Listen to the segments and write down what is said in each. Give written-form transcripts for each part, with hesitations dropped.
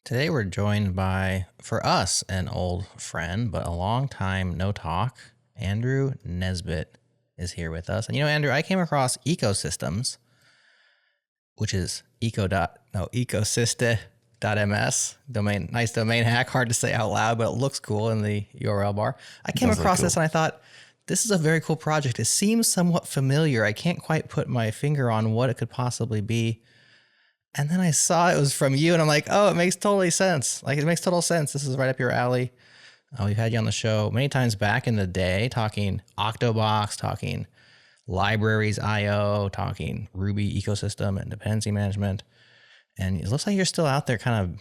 Today we're joined by, for us, an old friend, but a long time no talk. Andrew Nesbitt is here with us. And Andrew, I came across ecosystems, which is ecosyste.ms. Nice domain hack, hard to say out loud, but it looks cool in the URL bar. I came across this and I thought, this is a very cool project. It seems somewhat familiar. I can't quite put my finger on what it could possibly be. And then I saw it was from you and I'm like, oh, it makes totally sense. It makes total sense. This is right up your alley. We've had you on the show many times back in the day talking Octobox, talking libraries IO, talking Ruby ecosystem and dependency management. And it looks like you're still out there kind of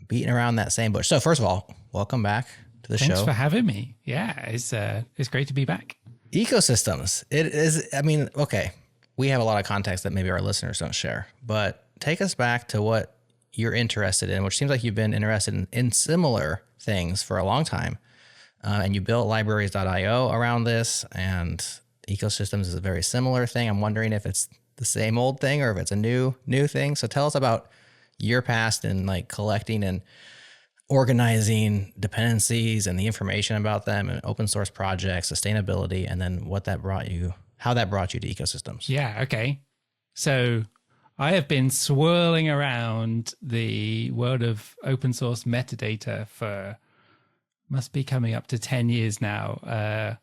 beating around that same bush. So first of all, welcome back to the show. Thanks for having me. Yeah, it's great to be back. Ecosystems. It is, okay. We have a lot of context that maybe our listeners don't share, but take us back to what you're interested in, which seems like you've been interested in similar things for a long time. And you built libraries.io around this, and ecosystems is a very similar thing. I'm wondering if it's the same old thing or if it's a new thing. So tell us about your past in collecting and organizing dependencies and the information about them and open source projects, sustainability, and then how that brought you to ecosystems. Yeah. Okay. So I have been swirling around the world of open source metadata for must be coming up to 10 years now.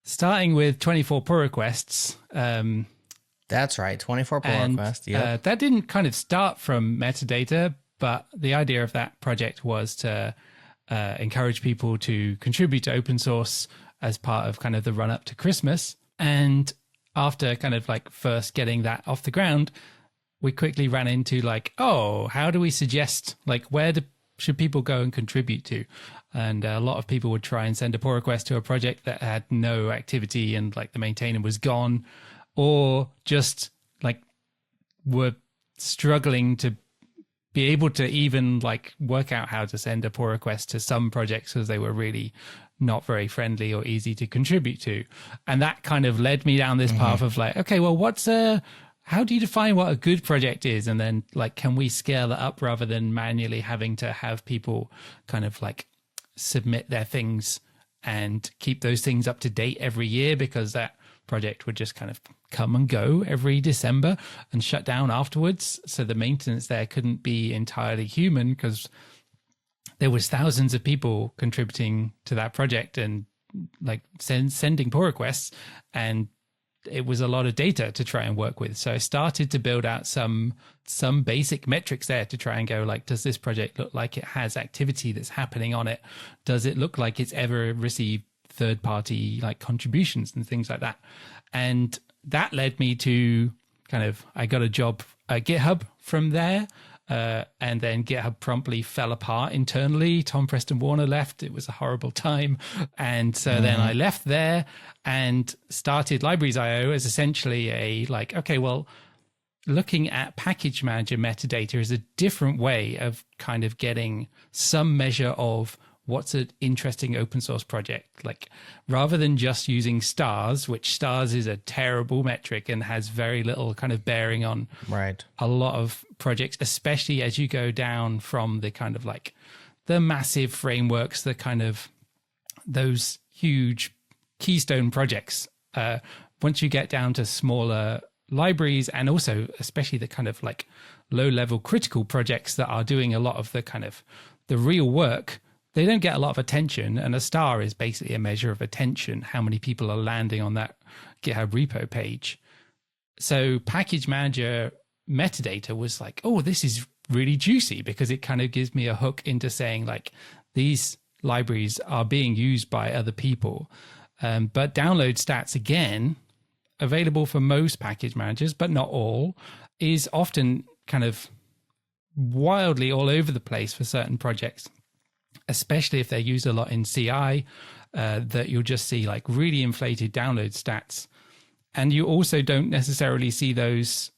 Starting with 24 pull requests. That's right. 24 pull requests. Yeah. That didn't kind of start from metadata, but the idea of that project was to encourage people to contribute to open source as part of kind of the run up to Christmas. And after kind of first getting that off the ground, we quickly ran into how do we suggest, where should people go and contribute to? And a lot of people would try and send a pull request to a project that had no activity and the maintainer was gone, or just were struggling to be able to even work out how to send a pull request to some projects because they were really not very friendly or easy to contribute to. And that kind of led me down this path of okay, well, how do you define what a good project is? And then can we scale that up rather than manually having to have people kind of submit their things and keep those things up to date every year, because that project would just kind of come and go every December and shut down afterwards. So the maintenance there couldn't be entirely human because there was thousands of people contributing to that project and sending pull requests, and it was a lot of data to try and work with. So I started to build out some basic metrics there to try and go does this project look like it has activity that's happening on it? Does it look like it's ever received third-party contributions and things like that? And that led me to I got a job at GitHub from there. And then GitHub promptly fell apart internally. Tom Preston Warner left. It was a horrible time. And so then I left there and started Libraries.io as essentially looking at package manager metadata is a different way of kind of getting some measure of what's an interesting open source project. Rather than just using stars, which stars is a terrible metric and has very little kind of bearing on a lot of projects, especially as you go down from the kind of the massive frameworks, the kind of those huge keystone projects. Once you get down to smaller libraries, and also especially the kind of low level critical projects that are doing a lot of the kind of the real work, they don't get a lot of attention, and a star is basically a measure of attention, how many people are landing on that GitHub repo page. So package manager metadata was this is really juicy because it kind of gives me a hook into saying these libraries are being used by other people. But download stats, again, available for most package managers, but not all, is often kind of wildly all over the place for certain projects, especially if they're used a lot in CI, that you'll just see really inflated download stats. And you also don't necessarily see those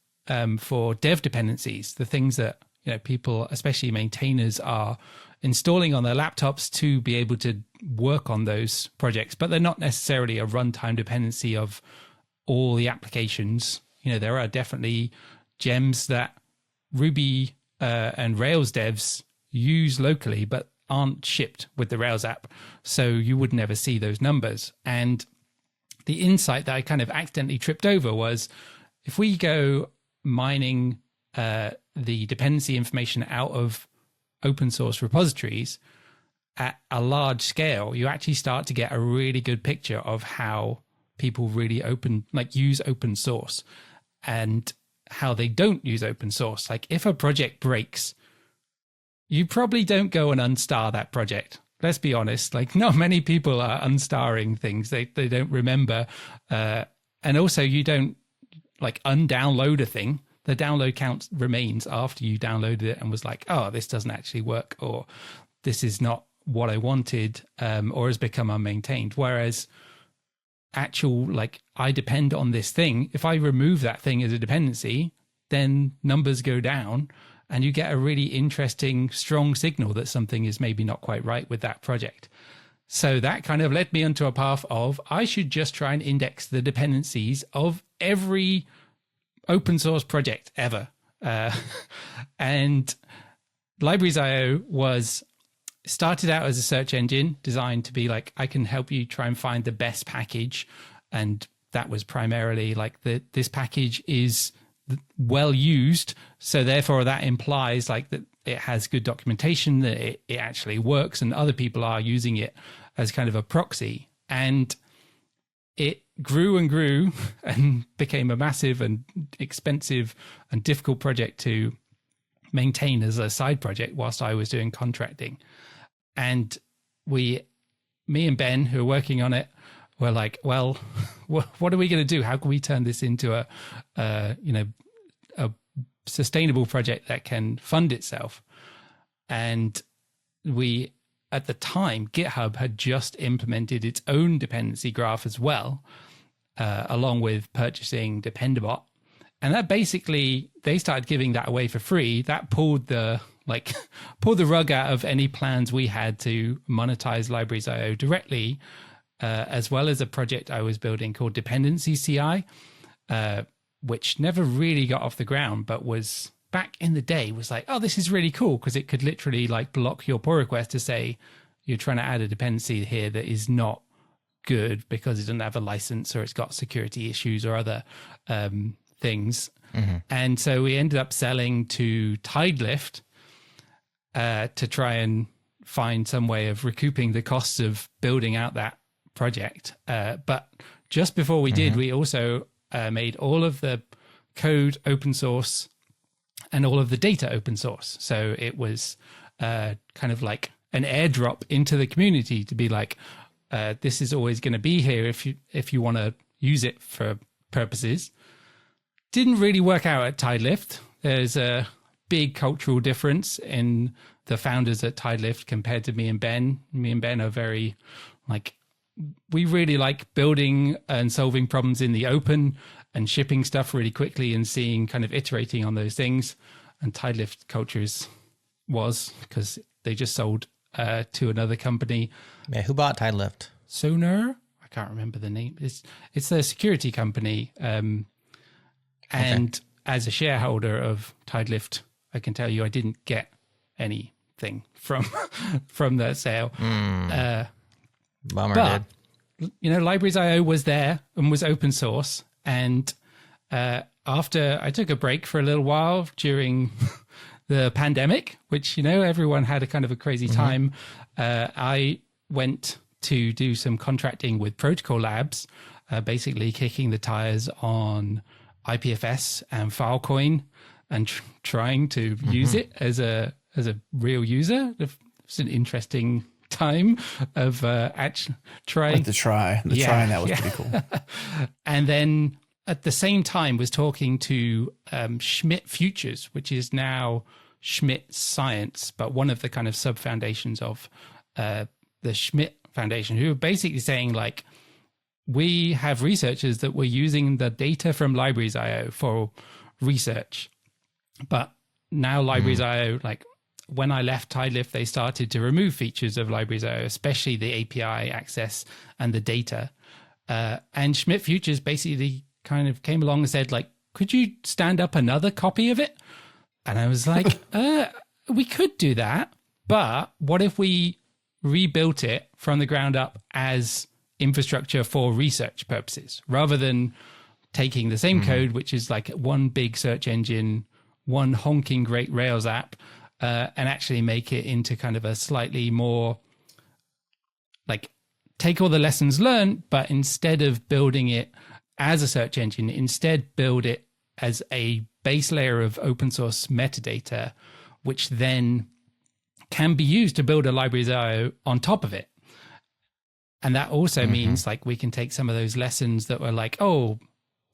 for dev dependencies, the things that people, especially maintainers, are installing on their laptops to be able to work on those projects, but they're not necessarily a runtime dependency of all the applications. There are definitely gems that Ruby and Rails devs use locally, but aren't shipped with the Rails app. So you would never see those numbers. And the insight that I kind of accidentally tripped over was, if we go mining the dependency information out of open source repositories at a large scale, you actually start to get a really good picture of how people really use open source and how they don't use open source. Like, if a project breaks, you probably don't go and unstar that project. Let's be honest. Like, not many people are unstarring things. They don't remember. And also, you don't undownload a thing. The download count remains after you downloaded it and was like, oh, this doesn't actually work, or this is not what I wanted, or has become unmaintained. Whereas I depend on this thing. If I remove that thing as a dependency, then numbers go down and you get a really interesting, strong signal that something is maybe not quite right with that project. So that kind of led me onto a path of, I should just try and index the dependencies of every open source project ever. And Libraries.io started out as a search engine designed to be like, I can help you try and find the best package. And that was primarily like, this package is well used, so therefore that implies like that it has good documentation, that it actually works, and other people are using it as kind of a proxy. And it grew and grew and became a massive and expensive and difficult project to maintain as a side project whilst I was doing contracting. And me and Ben, who are working on it, were like, well, what are we going to do? How can we turn this into a sustainable project that can fund itself? And at the time, GitHub had just implemented its own dependency graph as well, along with purchasing Dependabot. And that basically, they started giving that away for free. That pulled the rug out of any plans we had to monetize Libraries.io directly, as well as a project I was building called Dependency CI, which never really got off the ground, but was back in the day was like, oh, this is really cool, because it could literally like block your pull request to say you're trying to add a dependency here that is not good because it doesn't have a license, or it's got security issues or other things. Mm-hmm. And so we ended up selling to Tidelift to try and find some way of recouping the costs of building out that project. But just before we did, we also made all of the code open source and all of the data open source. So it was kind of like an airdrop into the community to be like, this is always going to be here if you want to use it for purposes. Didn't really work out at Tidelift. There's a big cultural difference in the founders at Tidelift compared to me and Ben. Me and Ben are very we really like building and solving problems in the open and shipping stuff really quickly and seeing kind of iterating on those things. And Tidelift cultures was because they just sold to another company. Yeah, who bought Tidelift? Sonar? I can't remember the name. It's a security company. And as a shareholder of Tidelift, I can tell you I didn't get anything from that sale. Bummer, but, dude. Libraries.io was there and was open source. And after I took a break for a little while during the pandemic, which, everyone had a kind of a crazy time, I went to do some contracting with Protocol Labs, basically kicking the tires on IPFS and Filecoin and trying to use it as a real user. It's an interesting time of actually trying. Like the trying that was pretty cool. And then at the same time was talking to Schmidt Futures, which is now Schmidt Science, but one of the kind of sub foundations of the Schmidt Foundation, who are basically saying we have researchers that were using the data from Libraries.io for research, but now Libraries.io, when I left Tidelift, they started to remove features of Libraries.io, especially the API access and the data. And Schmidt Futures basically kind of came along and said, could you stand up another copy of it? And I was like, we could do that, But what if we rebuilt it from the ground up as infrastructure for research purposes, rather than taking the same code, which is like one big search engine, one honking great Rails app, and actually make it into kind of a slightly more like take all the lessons learned, but instead of building it as a search engine, instead build it as a base layer of open source metadata, which then can be used to build a libraries.io on top of it. And that also means like we can take some of those lessons that were like, oh,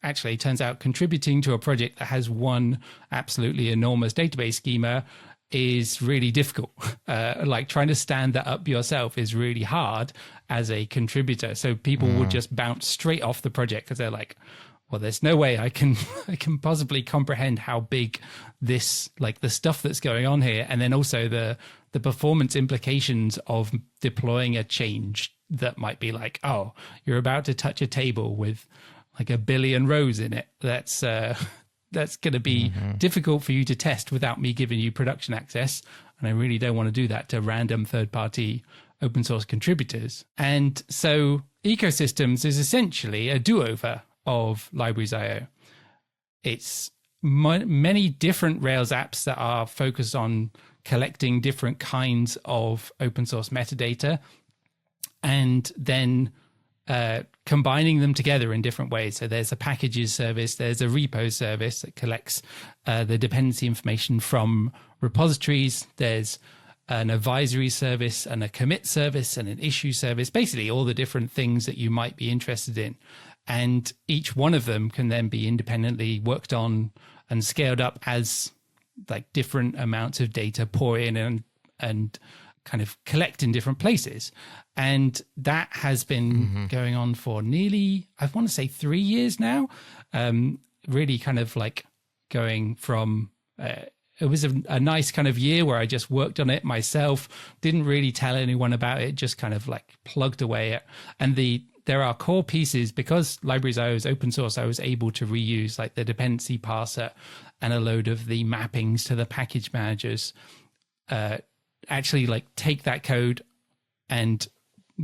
actually, it turns out contributing to a project that has one absolutely enormous database schema is really difficult. Like trying to stand that up yourself is really hard as a contributor. So people would just bounce straight off the project because they're like, well, there's no way I can possibly comprehend how big this, like the stuff that's going on here. And then also the performance implications of deploying a change that might be like, oh, you're about to touch a table with like 1 billion rows in it. That's going to be difficult for you to test without me giving you production access. And I really don't want to do that to random third-party open source contributors. And so ecosystems is essentially a do-over of libraries.io. It's many different Rails apps that are focused on collecting different kinds of open source metadata and then combining them together in different ways. So there's a packages service, there's a repos service that collects the dependency information from repositories, there's an advisory service and a commit service and an issue service, basically all the different things that you might be interested in. And each one of them can then be independently worked on and scaled up as like different amounts of data pour in and kind of collect in different places. And that has been going on for nearly, I want to say 3 years now. Really kind of like going from, it was a nice kind of year where I just worked on it myself, didn't really tell anyone about it, just kind of like plugged away at, and there are core pieces because libraries.io is open source. I was able to reuse like the dependency parser and a load of the mappings to the package managers, actually like take that code and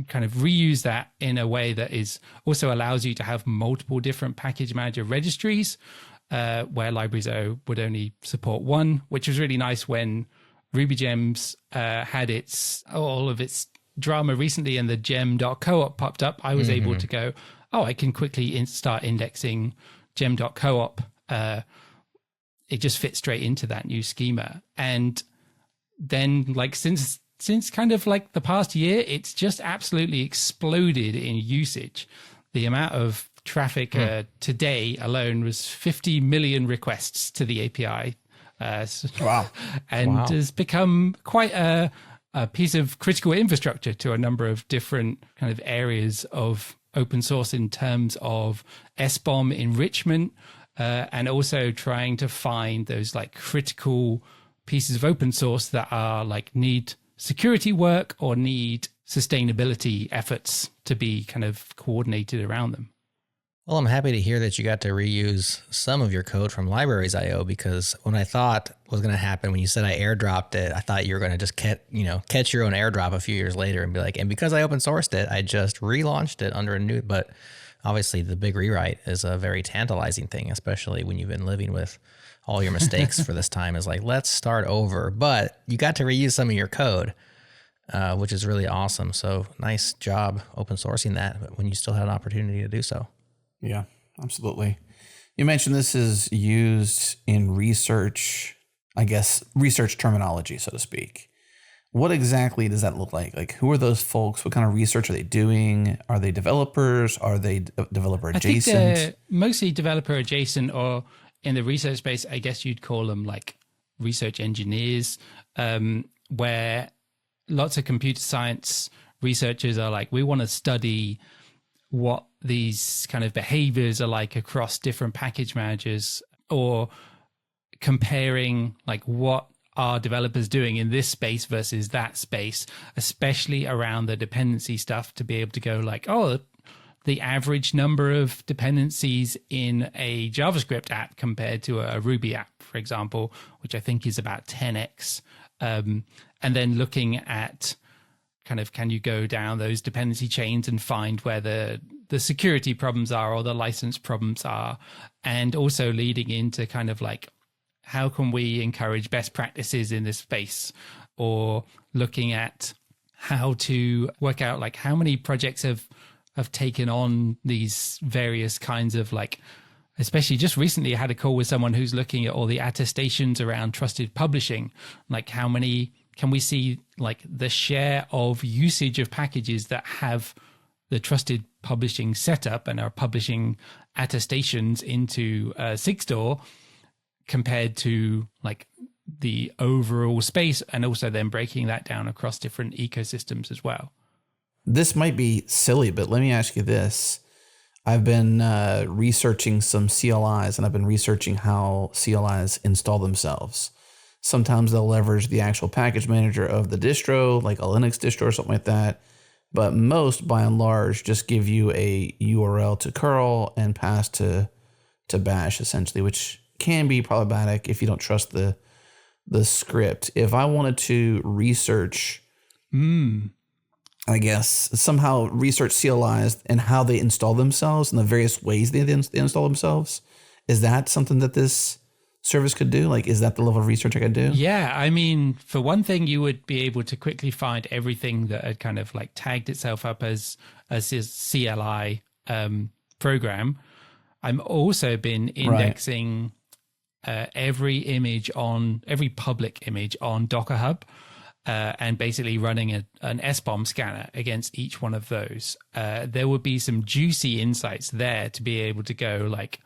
kind of reuse that in a way that is also allows you to have multiple different package manager registries, where libraries.io would only support one, which was really nice when RubyGems had all of its drama recently and the gem.coop popped up. I was able to go, oh, I can quickly start indexing gem.coop. It just fits straight into that new schema. And then like since kind of like the past year, it's just absolutely exploded in usage. The amount of traffic today alone was 50 million requests to the API. Wow. And has become quite a piece of critical infrastructure to a number of different kind of areas of open source in terms of SBOM enrichment, and also trying to find those like critical pieces of open source that are like need security work or need sustainability efforts to be kind of coordinated around them. Well, I'm happy to hear that you got to reuse some of your code from libraries.io, because what I thought was going to happen when you said I airdropped it, I thought you were going to just catch your own airdrop a few years later and be like, and because I open sourced it, I just relaunched it under a new, but obviously the big rewrite is a very tantalizing thing, especially when you've been living with all your mistakes for this time. Is like, let's start over. But you got to reuse some of your code, which is really awesome. So nice job open sourcing that when you still had an opportunity to do so. Yeah, absolutely. You mentioned this is used in research, I guess, research terminology, so to speak. What exactly does that look like? Like, who are those folks? What kind of research are they doing? Are they developers? Are they developer adjacent? I think they're mostly developer adjacent, or in the research space, I guess you'd call them like research engineers, where lots of computer science researchers are like, we want to study what these kind of behaviors are like across different package managers, or comparing like what are developers doing in this space versus that space, especially around the dependency stuff, to be able to go like, oh, the average number of dependencies in a JavaScript app compared to a Ruby app, for example, which I think is about 10x And then looking at kind of, can you go down those dependency chains and find where the security problems are or the license problems are, and also leading into kind of like, how can we encourage best practices in this space, or looking at how to work out like how many projects have taken on these various kinds of like, especially just recently I had a call with someone who's looking at all the attestations around trusted publishing, like how many can we see like the share of usage of packages that have the trusted publishing setup and are publishing attestations into Sigstore compared to like the overall space, and also then breaking that down across different ecosystems as well. This might be silly, but let me ask you this. I've been researching some CLIs, and I've been researching how CLIs install themselves. Sometimes they'll leverage the actual package manager of the distro, like a Linux distro or something like that. But most, by and large, just give you a URL to curl and pass to bash, essentially, which can be problematic if you don't trust the script. If I wanted to research, I guess, somehow research CLIs and how they install themselves and the various ways they install themselves, is that something that this service could do? Like, is that the level of research I could do? Yeah, I mean, for one thing, you would be able to quickly find everything that had kind of like tagged itself up as a CLI program. I'm also been indexing every public image on Docker Hub, and basically running an SBOM scanner against each one of those. There would be some juicy insights there to be able to go like,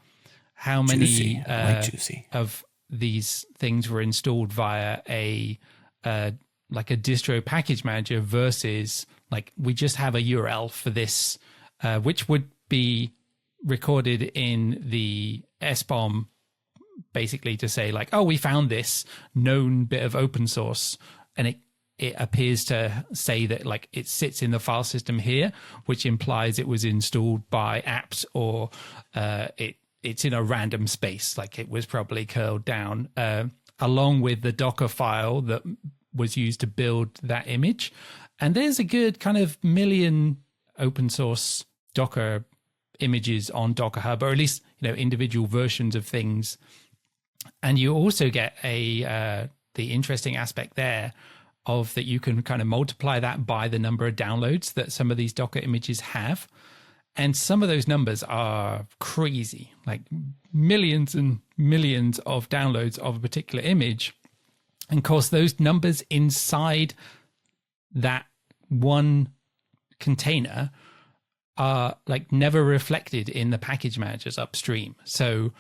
how many of these things were installed via a distro package manager versus like, we just have a URL for this, which would be recorded in the SBOM, basically to say like, oh, we found this known bit of open source, and it appears to say that like it sits in the file system here, which implies it was installed by apps, or it's in a random space, like it was probably curled down, along with the Docker file that was used to build that image. And there's a good kind of million open source Docker images on Docker Hub, or at least, individual versions of things. And you also get the interesting aspect there of that you can kind of multiply that by the number of downloads that some of these Docker images have. And some of those numbers are crazy, like millions and millions of downloads of a particular image. And of course, those numbers inside that one container are like never reflected in the package managers upstream. So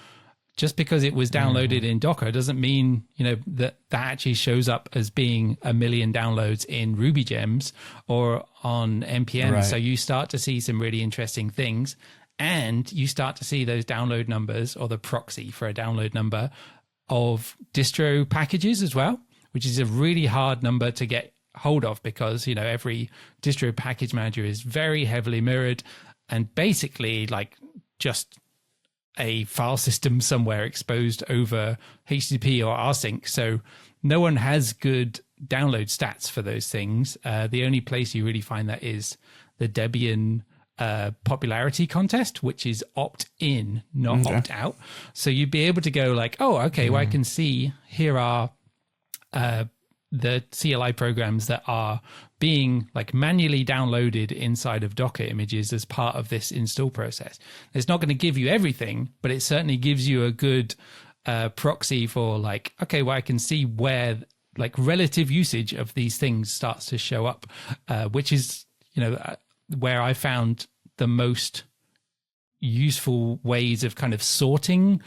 just because it was downloaded in Docker doesn't mean, that actually shows up as being a million downloads in Ruby Gems or on NPM. Right. So you start to see some really interesting things, and you start to see those download numbers, or the proxy for a download number of distro packages as well, which is a really hard number to get hold of because, every distro package manager is very heavily mirrored and basically like just a file system somewhere exposed over HTTP or rsync. So no one has good download stats for those things. The only place you really find that is the Debian popularity contest, which is opt-in, not opt-out. So you'd be able to go like, oh, okay, well, I can see here are the CLI programs that are being like manually downloaded inside of Docker images as part of this install process. It's not going to give you everything, but it certainly gives you a good proxy for like, okay, well, I can see where like relative usage of these things starts to show up, which is, where I found the most useful ways of kind of sorting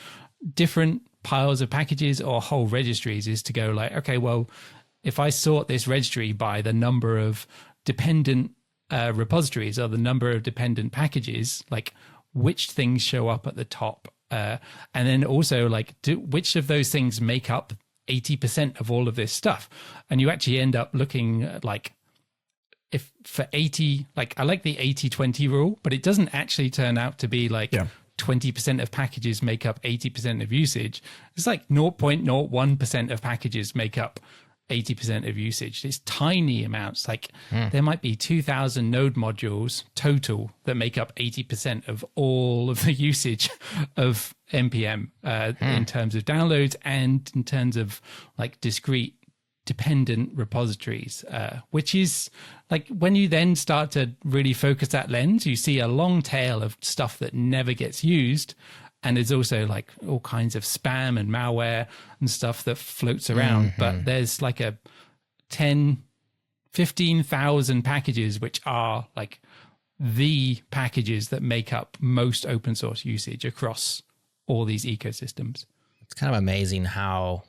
different piles of packages or whole registries is to go like, okay, well, if I sort this registry by the number of dependent repositories or the number of dependent packages, like which things show up at the top, and then also like which of those things make up 80% of all of this stuff. And you actually end up looking at like, if for 80, like I like the 80-20 rule, but it doesn't actually turn out to be like 20% of packages make up 80% of usage. It's like 0.01% of packages make up 80% of usage. It's tiny amounts. Like there might be 2,000 node modules total that make up 80% of all of the usage of NPM in terms of downloads and in terms of like discrete dependent repositories, which is like when you then start to really focus that lens, you see a long tail of stuff that never gets used. And there's also like all kinds of spam and malware and stuff that floats around. But there's like a 15,000 packages, which are like the packages that make up most open source usage across all these ecosystems. It's kind of amazing how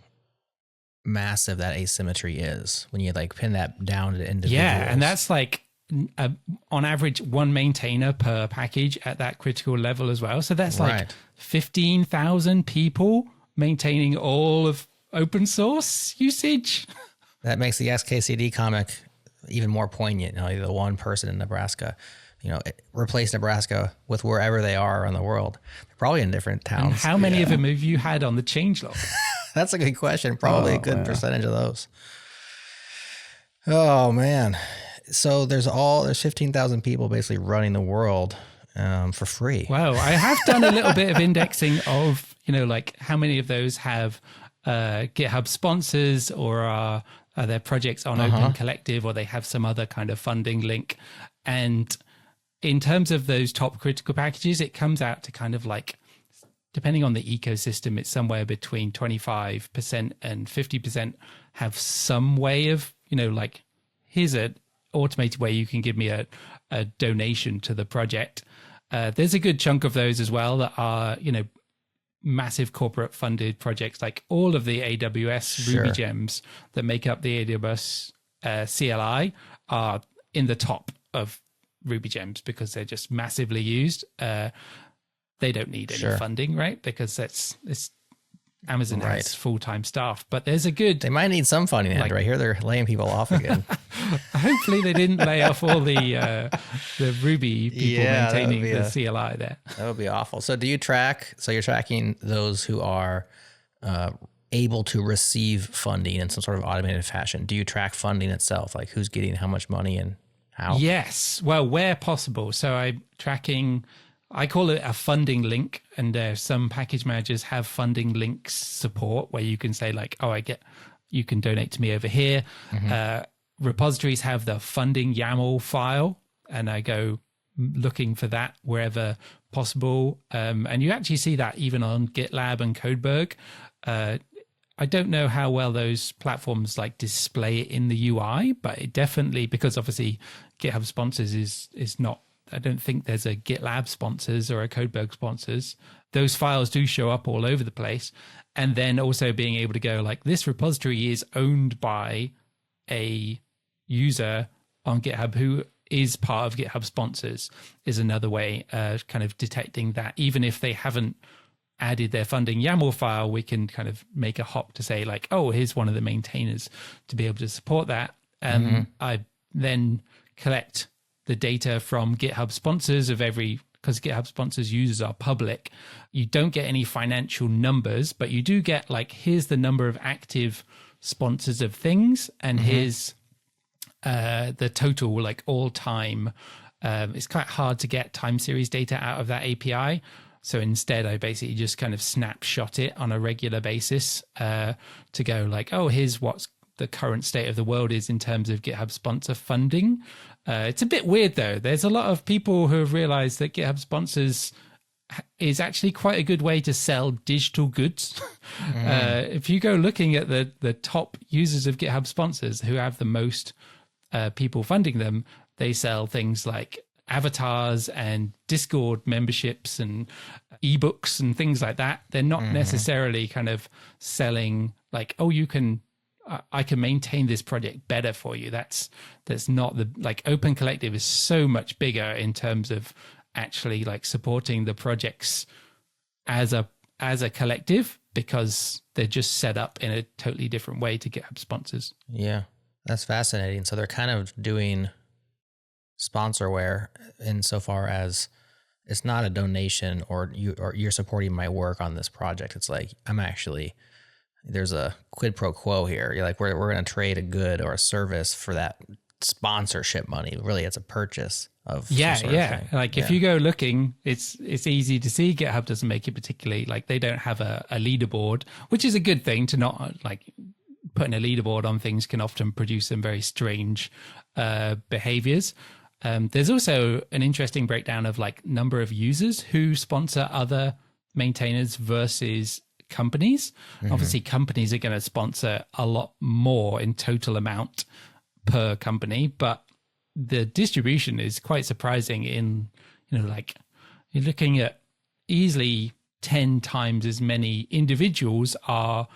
massive that asymmetry is when you like pin that down to individuals. Yeah, and that's like on average one maintainer per package at that critical level as well. So that's like 15,000 people maintaining all of open source usage. That makes the SKCD comic even more poignant. You know, the one person in Nebraska, you know, replace Nebraska with wherever they are around the world. They're probably in different towns. And how many of them have you had on the changelog? That's a good question. Probably a good percentage of those. Oh man. So there's 15,000 people basically running the world for free. Wow. I have done a little bit of indexing of, you know, like how many of those have GitHub sponsors or are their projects on Open Collective or they have some other kind of funding link. And in terms of those top critical packages, it comes out to kind of like, depending on the ecosystem, it's somewhere between 25% and 50% have some way of, you know, like, here's an automated way you can give me a donation to the project. There's a good chunk of those as well that are, you know, massive corporate funded projects, like all of the AWS Ruby gems that make up the AWS CLI are in the top of Ruby gems because they're just massively used. They don't need any funding, right? Because it's Amazon has full-time staff, but there's a good... They might need some funding, like, right here. They're laying people off again. Hopefully they didn't lay off all the Ruby people maintaining the CLI there. That would be awful. So do you track... So you're tracking those who are able to receive funding in some sort of automated fashion. Do you track funding itself? Like who's getting how much money and how? Yes. Well, where possible. So I'm tracking... I call it a funding link, and some package managers have funding links support where you can say like, oh, you can donate to me over here. Repositories have the funding YAML file, and I go looking for that wherever possible. And you actually see that even on GitLab and Codeberg. I don't know how well those platforms like display it in the UI, but it definitely, because obviously GitHub sponsors is not, I don't think there's a GitLab sponsors or a Codeberg sponsors. Those files do show up all over the place. And then also being able to go like, this repository is owned by a user on GitHub who is part of GitHub sponsors is another way of kind of detecting that. Even if they haven't added their funding YAML file, we can kind of make a hop to say like, oh, here's one of the maintainers to be able to support that. I then collect the data from GitHub sponsors of because GitHub sponsors users are public. You don't get any financial numbers, but you do get like, here's the number of active sponsors of things, and here's the total like all time. It's quite hard to get time series data out of that API. So instead, I basically just kind of snapshot it on a regular basis to go like, oh, here's what's the current state of the world is in terms of GitHub sponsor funding. It's a bit weird though. There's a lot of people who have realized that GitHub sponsors is actually quite a good way to sell digital goods. If you go looking at the top users of GitHub sponsors who have the most people funding them, they sell things like avatars and Discord memberships and ebooks and things like that. They're not necessarily kind of selling like, oh, I can maintain this project better for you. That's not the, like, Open Collective is so much bigger in terms of actually like supporting the projects as a collective, because they're just set up in a totally different way to GitHub sponsors. Yeah, that's fascinating. So they're kind of doing sponsorware insofar as it's not a donation or you're supporting my work on this project. It's like I'm actually there's a quid pro quo here. You're like, we're going to trade a good or a service for that sponsorship money. Really, it's a purchase of some sort of thing. Like if you go looking, it's easy to see. GitHub doesn't make it particularly, like they don't have a leaderboard, which is a good thing. To not like putting a leaderboard on things can often produce some very strange behaviors. There's also an interesting breakdown of like number of users who sponsor other maintainers versus companies. Obviously, companies are going to sponsor a lot more in total amount per company, but the distribution is quite surprising in, like you're looking at easily 10 times as many individuals are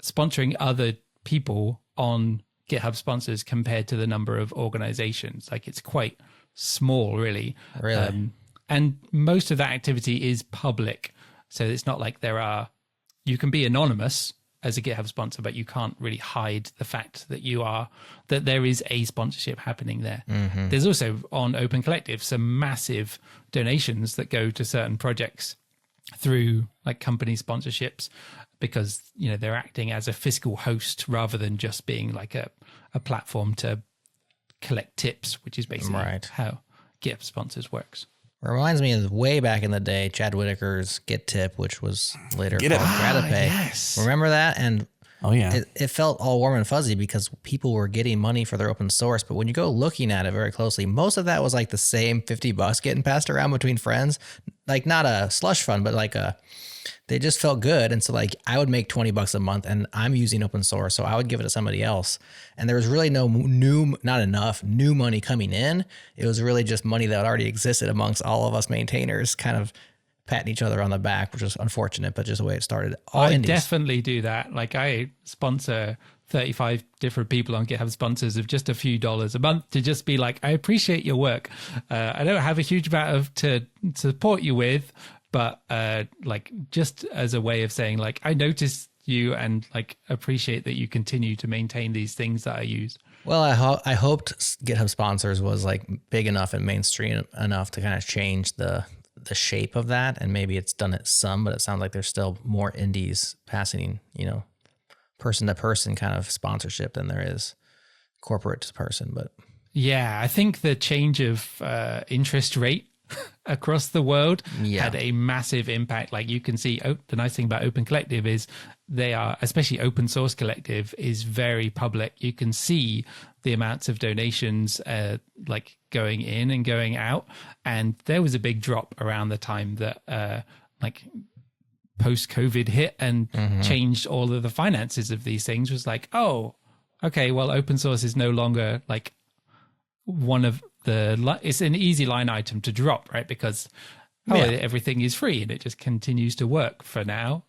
sponsoring other people on GitHub sponsors compared to the number of organizations. Like it's quite small, really. And most of that activity is public. So it's not like you can be anonymous as a GitHub sponsor, but you can't really hide the fact that there is a sponsorship happening there. There's also on Open Collective some massive donations that go to certain projects through like company sponsorships, because they're acting as a fiscal host rather than just being like a platform to collect tips, which is basically how GitHub sponsors works. Reminds me of way back in the day, Chad Whitaker's Git Tip, which was later called GrataPay. Yes. Remember that? And yeah, it felt all warm and fuzzy because people were getting money for their open source. But when you go looking at it very closely, most of that was like the same $50 getting passed around between friends. Like not a slush fund, but like they just felt good. And so like I would make $20 a month and I'm using open source, so I would give it to somebody else. And there was really not enough new money coming in. It was really just money that already existed amongst all of us maintainers kind of patting each other on the back, which was unfortunate, but just the way it started. I definitely do that. Like I sponsor 35 different people on GitHub sponsors of just a few dollars a month to just be like, I appreciate your work. I don't have a huge amount to support you with, but like just as a way of saying like, I noticed you and like appreciate that you continue to maintain these things that I use. Well, I hoped GitHub sponsors was like big enough and mainstream enough to kind of change the shape of that. And maybe it's done it some, but it sounds like there's still more indies passing, person to person kind of sponsorship than there is corporate to person. But yeah, I think the change of interest rate across the world had a massive impact. Like you can see, the nice thing about Open Collective is they are, especially Open Source Collective, is very public. You can see the amounts of donations like going in and going out. And there was a big drop around the time that like post-COVID hit and changed all of the finances of these things. Was like, oh, okay, well, open source is no longer like one of it's an easy line item to drop, right? Because everything is free and it just continues to work for now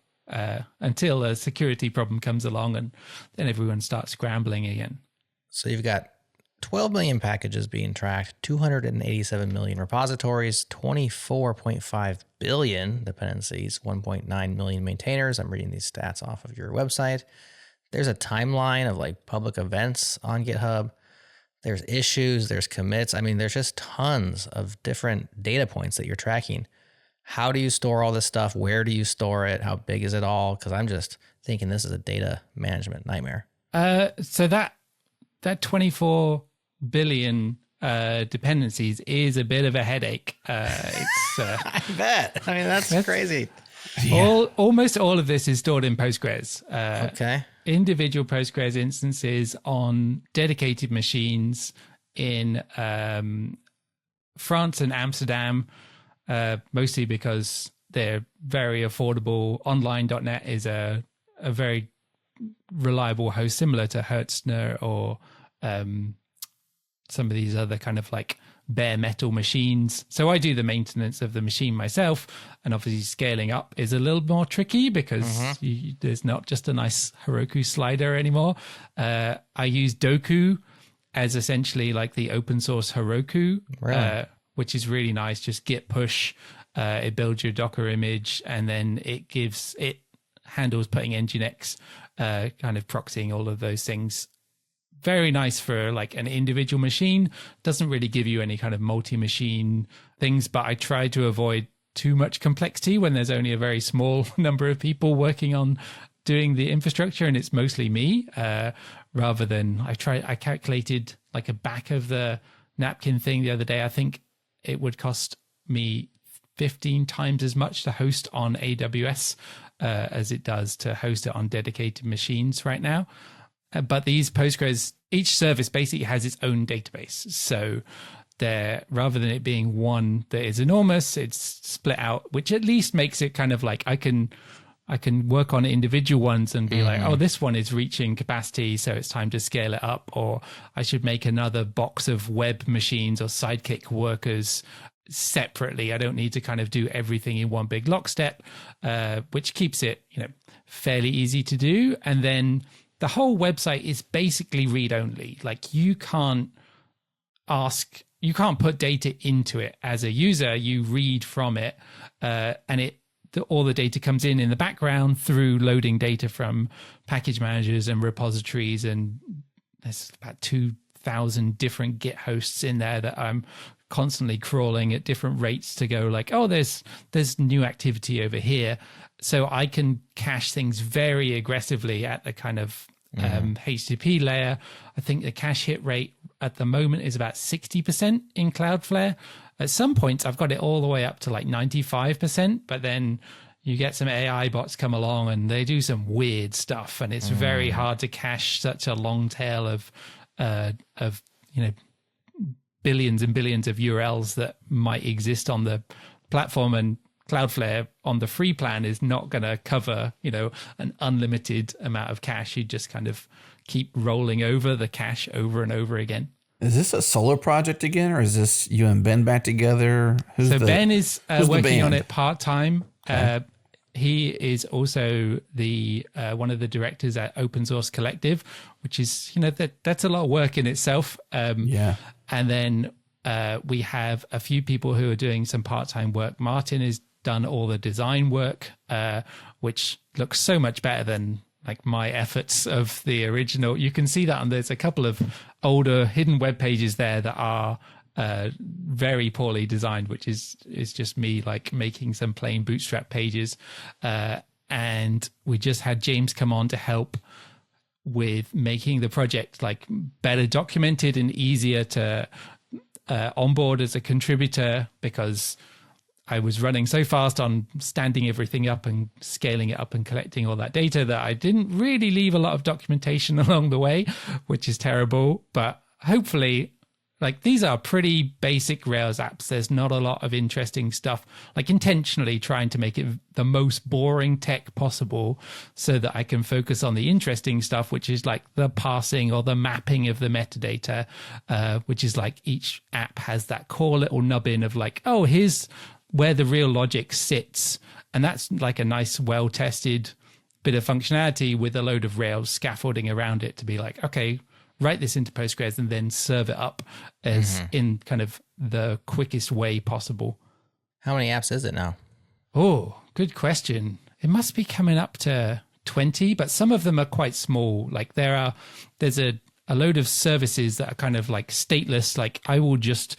until a security problem comes along and then everyone starts scrambling again. So you've got 12 million packages being tracked, 287 million repositories, 24.5 billion dependencies, 1.9 million maintainers. I'm reading these stats off of your website. There's a timeline of like public events on GitHub. There's issues, there's commits. I mean, there's just tons of different data points that you're tracking. How do you store all this stuff? Where do you store it? How big is it all? Because I'm just thinking this is a data management nightmare. So that 24 billion dependencies is a bit of a headache. I bet. I mean, that's crazy. Yeah. Almost all of this is stored in Postgres. Okay. Individual Postgres instances on dedicated machines in France and Amsterdam, mostly because they're very affordable. Online.net is a very reliable host, similar to Hetzner or some of these other kind of like bare metal machines. So I do the maintenance of the machine myself, and obviously scaling up is a little more tricky because there's not just a nice Heroku slider anymore. I use Doku as essentially like the open source Heroku, which is really nice. Just git push, it builds your Docker image, and then it handles putting Nginx, kind of proxying all of those things. Very nice for like an individual machine. Doesn't really give you any kind of multi-machine things, but I try to avoid too much complexity when there's only a very small number of people working on doing the infrastructure, and it's mostly me, rather than I calculated like a back of the napkin thing the other day. I think it would cost me 15 times as much to host on AWS as it does to host it on dedicated machines right now. But these Postgres, each service basically has its own database. So rather than it being one that is enormous, it's split out, which at least makes it kind of like I can work on individual ones and be like, oh, this one is reaching capacity, so it's time to scale it up. Or I should make another box of web machines or Sidekick workers separately. I don't need to kind of do everything in one big lockstep, which keeps it, fairly easy to do. And then the whole website is basically read only. Like you can't put data into it as a user. You read from it, and all the data comes in the background through loading data from package managers and repositories. And there's about 2,000 different Git hosts in there that I'm constantly crawling at different rates to go like, oh, there's new activity over here. So I can cache things very aggressively at the kind of HTTP layer. I think the cache hit rate at the moment is about 60% in Cloudflare. At some points, I've got it all the way up to like 95%, but then you get some AI bots come along and they do some weird stuff, and it's very hard to cache such a long tail of billions and billions of URLs that might exist on the platform. And Cloudflare on the free plan is not going to cover, an unlimited amount of cache. You just kind of keep rolling over the cache over and over again. Is this a solo project again, or is this you and Ben back together? Ben is working on it part-time. Okay. He is also the one of the directors at Open Source Collective, which is, that's a lot of work in itself. Yeah. And then we have a few people who are doing some part-time work. Martin has done all the design work, which looks so much better than like my efforts of the original. You can see that, and there's a couple of older hidden web pages there that are very poorly designed, which is just me like making some plain bootstrap pages. And we just had James come on to help with making the project like better documented and easier to onboard as a contributor, because I was running so fast on standing everything up and scaling it up and collecting all that data that I didn't really leave a lot of documentation along the way, which is terrible. But hopefully, like, these are pretty basic Rails apps. There's not a lot of interesting stuff, like intentionally trying to make it the most boring tech possible so that I can focus on the interesting stuff, which is like the parsing or the mapping of the metadata, which is like each app has that core little nubbin of like, oh, here's where the real logic sits. And that's like a nice, well-tested bit of functionality with a load of Rails scaffolding around it to be like, okay, write this into Postgres and then serve it up as in kind of the quickest way possible. How many apps is it now? Oh, good question. It must be coming up to 20, but some of them are quite small. Like there's a load of services that are kind of like stateless. Like I will just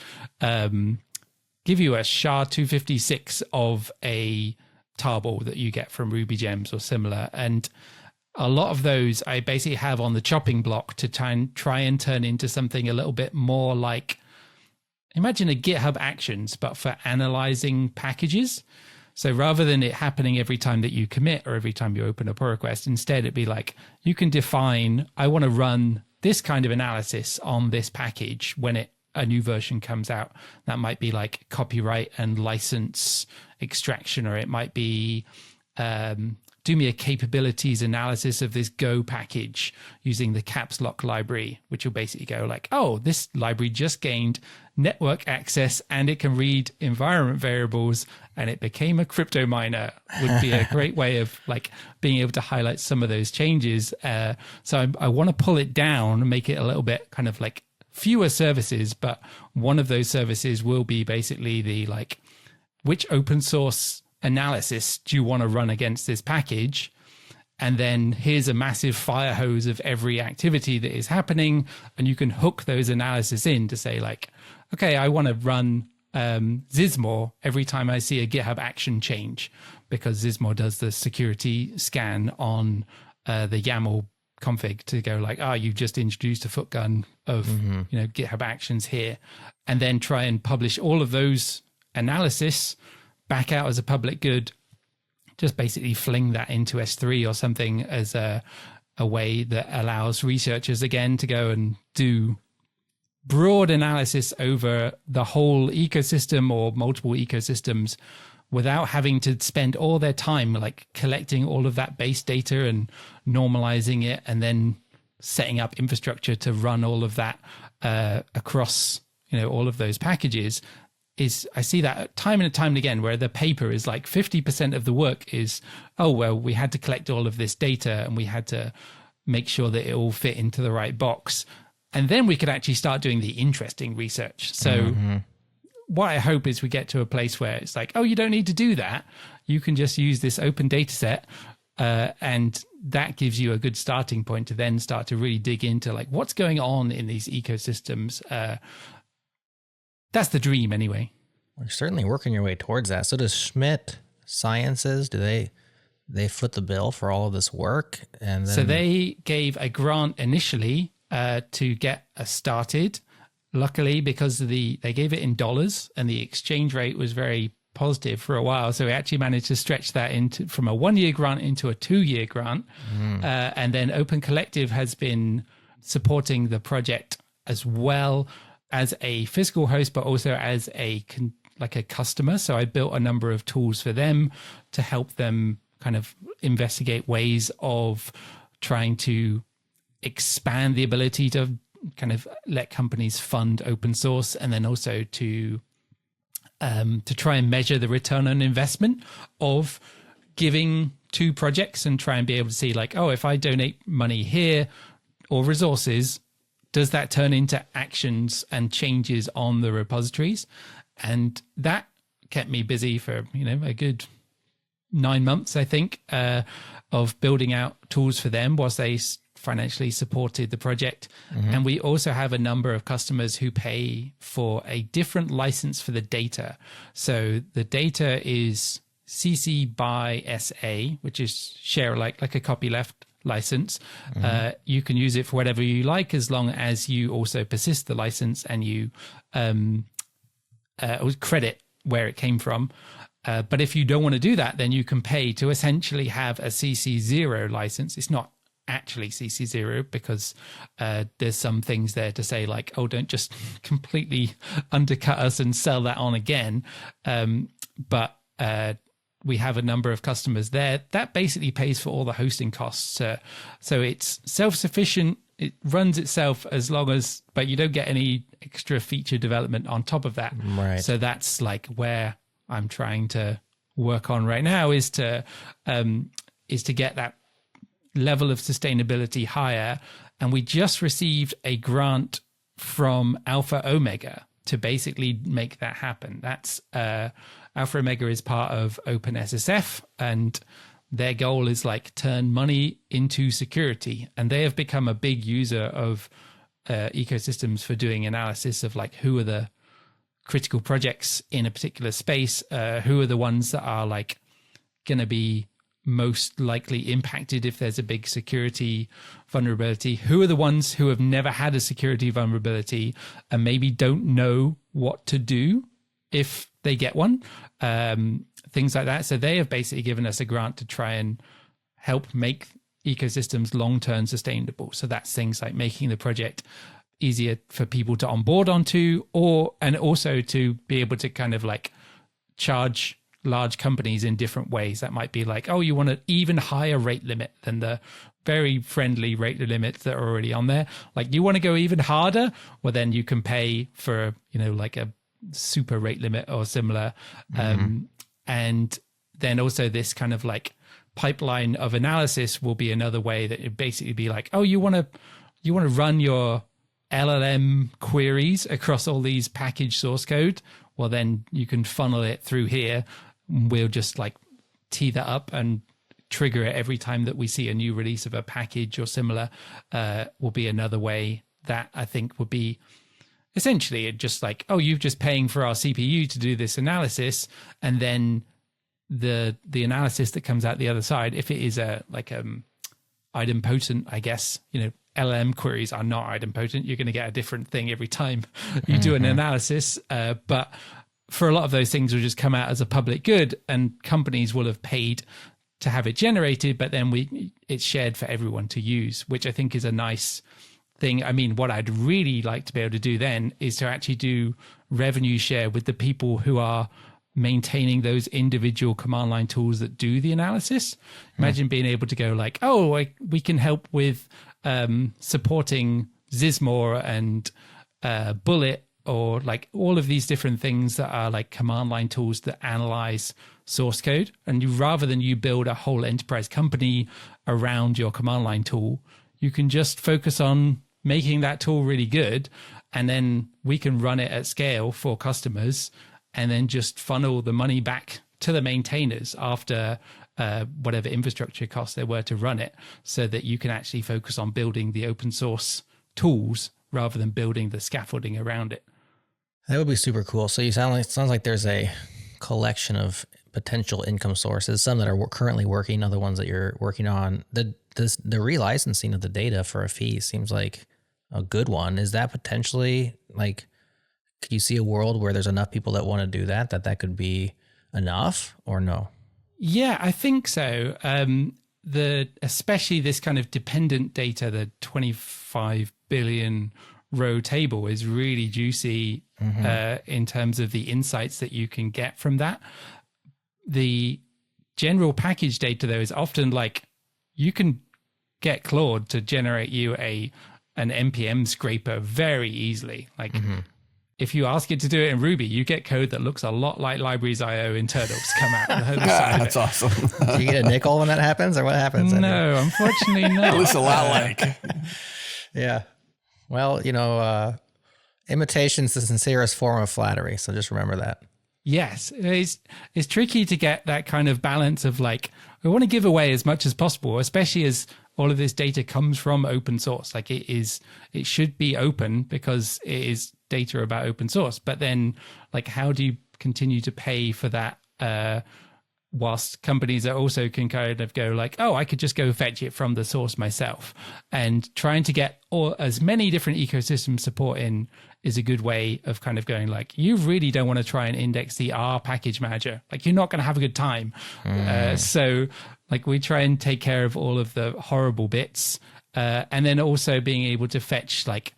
give you a SHA-256 of a tarball that you get from Ruby Gems or similar. And a lot of those I basically have on the chopping block to try and turn into something a little bit more like, imagine a GitHub Actions, but for analyzing packages. So rather than it happening every time that you commit or every time you open a pull request, instead it'd be like, you can define, I want to run this kind of analysis on this package when a new version comes out. That might be like copyright and license extraction, or it might be do me a capabilities analysis of this Go package using the caps lock library, which will basically go like, oh, this library just gained network access and it can read environment variables and it became a crypto miner. Would be a great way of like being able to highlight some of those changes. So I want to pull it down and make it a little bit kind of like fewer services, but one of those services will be basically the like, which open source analysis do you want to run against this package? And then here's a massive fire hose of every activity that is happening. And you can hook those analysis in to say like, okay, I want to run Zizmor every time I see a GitHub action change, because Zizmor does the security scan on the YAML config to go like, you've just introduced a footgun of GitHub actions here, and then try and publish all of those analysis back out as a public good. Just basically fling that into S3 or something as a way that allows researchers again to go and do broad analysis over the whole ecosystem or multiple ecosystems without having to spend all their time like collecting all of that base data and normalizing it and then setting up infrastructure to run all of that across all of those packages. I see that time and time again, where the paper is like 50% of the work is, we had to collect all of this data and we had to make sure that it all fit into the right box. And then we could actually start doing the interesting research. So what I hope is we get to a place where it's like, you don't need to do that. You can just use this open data set. And that gives you a good starting point to then start to really dig into like what's going on in these ecosystems. That's the dream anyway. You're certainly working your way towards that. So does Schmidt Sciences, do they foot the bill for all of this work? And then... So they gave a grant initially to get us started. Luckily, because they gave it in dollars and the exchange rate was very positive for a while. So we actually managed to stretch that from a 1-year grant into a 2-year grant. And then Open Collective has been supporting the project as well as a physical host, but also as a customer. So I built a number of tools for them to help them kind of investigate ways of trying to expand the ability to kind of let companies fund open source, and then also to try and measure the return on investment of giving to projects and try and be able to see like, if I donate money here or resources, does that turn into actions and changes on the repositories? And that kept me busy for, a good 9 months, I think, of building out tools for them whilst they financially supported the project. And we also have a number of customers who pay for a different license for the data. So the data is CC by SA, which is share like a copyleft license. You can use it for whatever you like, as long as you also persist the license and you credit where it came from. But if you don't want to do that, then you can pay to essentially have a CC0 license. It's not actually CC0 because there's some things there to say like, don't just completely undercut us and sell that on again. But we have a number of customers there that basically pays for all the hosting costs. So it's self-sufficient. It runs itself but you don't get any extra feature development on top of that. Right. So that's like where I'm trying to work on right now is to get that level of sustainability higher. And we just received a grant from Alpha Omega to basically make that happen. That's Alpha Omega is part of OpenSSF, and their goal is like turn money into security. And they have become a big user of ecosystems for doing analysis of like who are the critical projects in a particular space, who are the ones that are like going to be most likely impacted if there's a big security vulnerability, who are the ones who have never had a security vulnerability and maybe don't know what to do if they get one, things like that. So they have basically given us a grant to try and help make ecosystems long-term sustainable. So that's things like making the project easier for people to onboard onto, and also to be able to kind of like charge large companies in different ways. That might be like, you want an even higher rate limit than the very friendly rate limits that are already on there. Like you want to go even harder, well, then you can pay for, like a super rate limit or similar. And then also this kind of like pipeline of analysis will be another way that it basically be like, you want to run your LLM queries across all these package source code. Well, then you can funnel it through here. We'll just like tee that up and trigger it every time that we see a new release of a package or similar. Will be another way that I think would be essentially it just like, oh, you're just paying for our CPU to do this analysis, and then the analysis that comes out the other side, if it is idempotent, I guess, LLM queries are not idempotent. You're going to get a different thing every time you do an analysis. But for a lot of those things will just come out as a public good, and companies will have paid to have it generated, but then it's shared for everyone to use, which I think is a nice thing. I mean, what I'd really like to be able to do then is to actually do revenue share with the people who are maintaining those individual command line tools that do the analysis. Imagine being able to go like, oh, we can help with supporting Zismore and Bullet, or like all of these different things that are like command line tools that analyze source code. And rather than you build a whole enterprise company around your command line tool, you can just focus on making that tool really good, and then we can run it at scale for customers, and then just funnel the money back to the maintainers after whatever infrastructure costs there were to run it, so that you can actually focus on building the open source tools rather than building the scaffolding around it. That would be super cool. So it sounds like there's a collection of potential income sources, some that are currently working, other ones that you're working on. The relicensing of the data for a fee seems like a good one. Is that potentially like, could you see a world where there's enough people that want to do that could be enough, or no? Yeah, I think so. Especially this kind of dependent data, the 25 billion row table is really juicy in terms of the insights that you can get from that. The general package data, though, is often like you can get Claude to generate you an NPM scraper very easily. Like, if you ask it to do it in Ruby, you get code that looks a lot like libraries.io internals come out. That's awesome. Do you get a nickel when that happens, or what happens? No, unfortunately not. It looks a lot like. Yeah. Well, imitation's the sincerest form of flattery, so just remember that. Yes, it's tricky to get that kind of balance of like, we want to give away as much as possible, especially as all of this data comes from open source. Like it should be open because it is data about open source. But then, like, how do you continue to pay for that? Whilst companies are also can kind of go like, oh, I could just go fetch it from the source myself. And trying to get as many different ecosystem support in is a good way of kind of going like, you really don't want to try and index the R package manager. Like, you're not going to have a good time. So like, we try and take care of all of the horrible bits. And then also being able to fetch like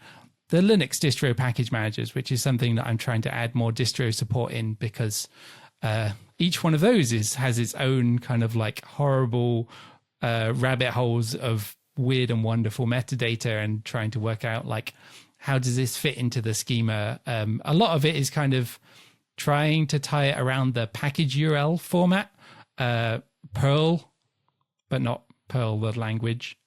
the Linux distro package managers, which is something that I'm trying to add more distro support in, because each one of those has its own kind of like horrible rabbit holes of weird and wonderful metadata, and trying to work out like, how does this fit into the schema? A lot of it is kind of trying to tie it around the package URL format, Perl, but not Perl the language.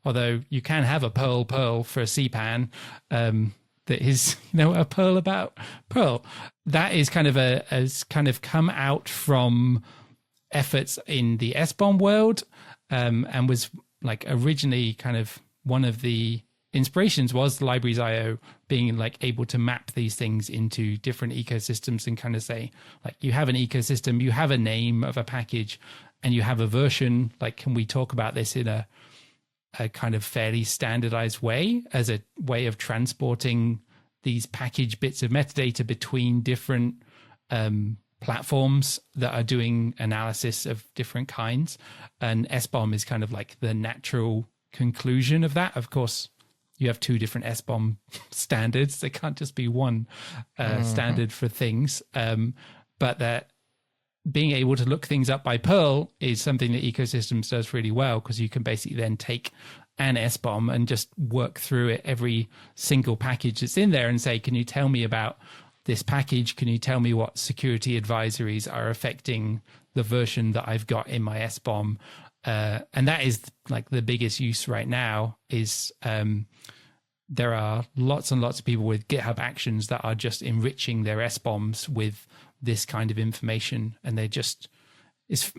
Although you can have a Perl for CPAN that is, a Perl about Perl. That is kind of has kind of come out from efforts in the SBOM world, and was like originally kind of one of the inspirations was libraries.io being like able to map these things into different ecosystems and kind of say, like, you have an ecosystem, you have a name of a package, and you have a version. Like, can we talk about this in a kind of fairly standardized way as a way of transporting these package bits of metadata between different platforms that are doing analysis of different kinds? And SBOM is kind of like the natural conclusion of that. Of course, you have two different SBOM standards. There can't just be one standard for things. But that being able to look things up by Perl is something that ecosystems does really well, because you can basically then take an SBOM and just work through it, every single package that's in there, and say, can you tell me about this package? Can you tell me what security advisories are affecting the version that I've got in my SBOM? And that is like the biggest use right now is there are lots and lots of people with GitHub Actions that are just enriching their SBOMs with this kind of information. And they just, it's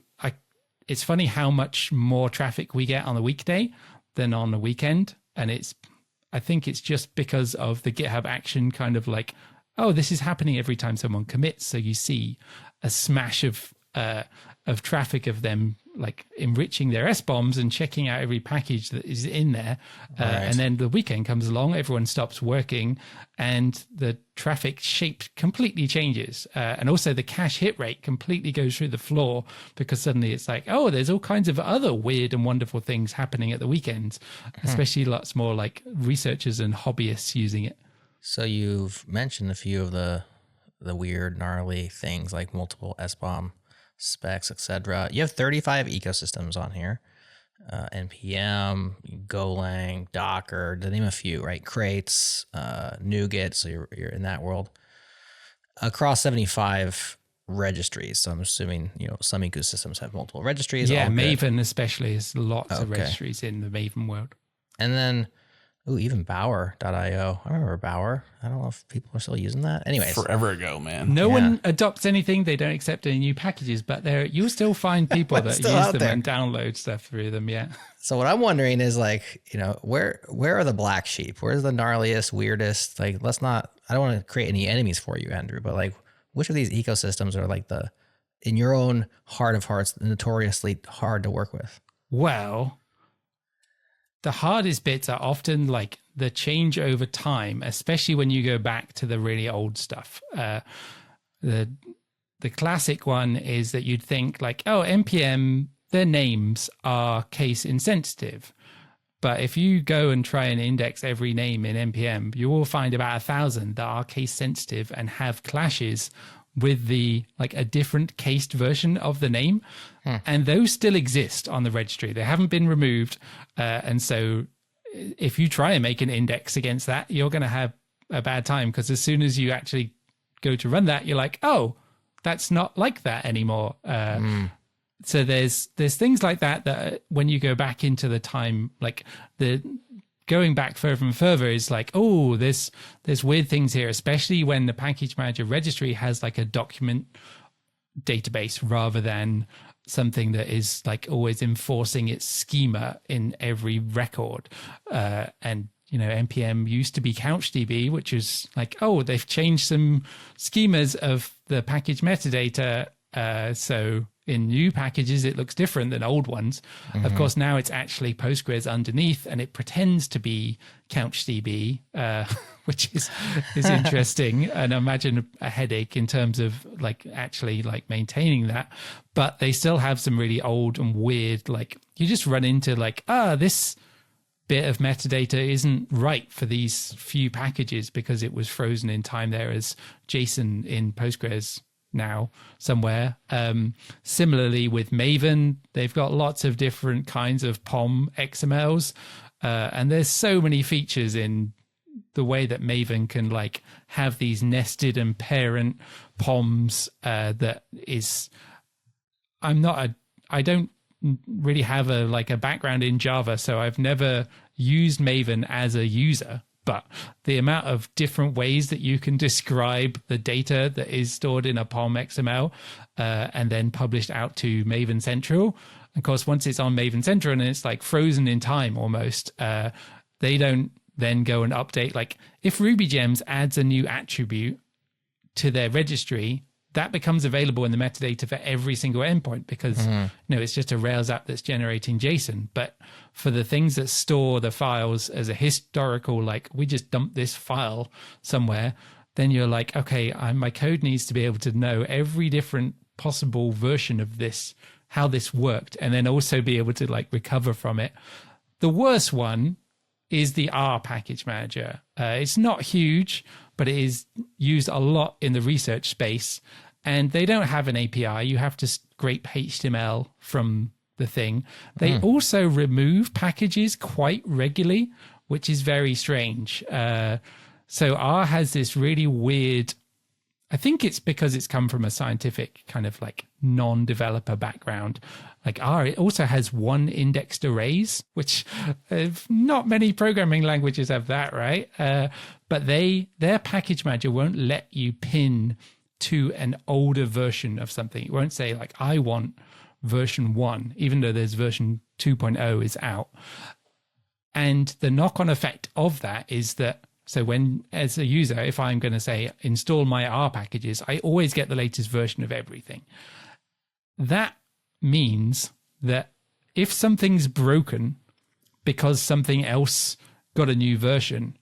funny how much more traffic we get on a weekday than on a weekend. And it's I think it's just because of the GitHub action kind of like, oh, this is happening every time someone commits. So you see a smash of traffic of them like enriching their S-bombs and checking out every package that is in there. And then the weekend comes along, everyone stops working, and the traffic shape completely changes. And also the cache hit rate completely goes through the floor, because suddenly it's like, oh, there's all kinds of other weird and wonderful things happening at the weekends, especially lots more like researchers and hobbyists using it. So you've mentioned a few of the weird, gnarly things like multiple SBOM specs, etc. You have 35 ecosystems on here. NPM, Golang, Docker, to name a few, right? Crates, NuGet, so you're in that world. Across 75 registries. So I'm assuming, some ecosystems have multiple registries. Yeah, Maven especially has lots of registries in the Maven world. And then even Bower.io. I remember Bower. I don't know if people are still using that. Anyways. Forever ago, man. No one adopts anything. They don't accept any new packages, but you'll still find people that use them and download stuff through them. Yeah. So what I'm wondering is where are the black sheep? Where's the gnarliest, weirdest? I don't want to create any enemies for you, Andrew, but which of these ecosystems are in your own heart of hearts, notoriously hard to work with? Well, the hardest bits are often like the change over time, especially when you go back to the really old stuff. The classic one is that you'd think NPM, their names are case insensitive. But if you go and try and index every name in NPM, you will find about 1,000 that are case sensitive and have clashes with a different cased version of the name. And those still exist on the registry. They haven't been removed. And so if you try and make an index against that, you're going to have a bad time, because as soon as you actually go to run that, you're like, oh, that's not like that anymore. So there's things like that when you go back into the time, going back further and further is oh, there's weird things here, especially when the package manager registry has a document database rather than something that is always enforcing its schema in every record. And NPM used to be CouchDB, which is oh, they've changed some schemas of the package metadata. So in new packages, it looks different than old ones. Mm-hmm. Of course, now it's actually Postgres underneath, and it pretends to be CouchDB, which is interesting. And imagine a headache in terms of actually maintaining that. But they still have some really old and weird, you just run into this bit of metadata isn't right for these few packages because it was frozen in time there as JSON in Postgres now somewhere. Similarly with Maven, they've got lots of different kinds of POM XMLs, and there's so many features in the way that Maven can have these nested and parent POMs that is, I don't really have a background in Java, so I've never used Maven as a user. But the amount of different ways that you can describe the data that is stored in a POM XML and then published out to Maven Central. Of course, once it's on Maven Central and it's frozen in time almost, they don't then go and update. If RubyGems adds a new attribute to their registry, that becomes available in the metadata for every single endpoint because it's just a Rails app that's generating JSON. But for the things that store the files as a historical, we just dumped this file somewhere, then you're okay, my code needs to be able to know every different possible version of this, how this worked, and then also be able to recover from it. The worst one is the R package manager. It's not huge, but it is used a lot in the research space, and they don't have an API. You have to scrape HTML from the thing. They also remove packages quite regularly, which is very strange. So R has this really weird, I think it's because it's come from a scientific kind of non-developer background. R, it also has one indexed arrays, which not many programming languages have that, right? But their package manager won't let you pin to an older version of something. It won't say I want version 1, even though there's version 2.0 is out. And the knock-on effect of that is that, so when, as a user, if I'm going to say install my R packages, I always get the latest version of everything. That means that if something's broken because something else got a new version,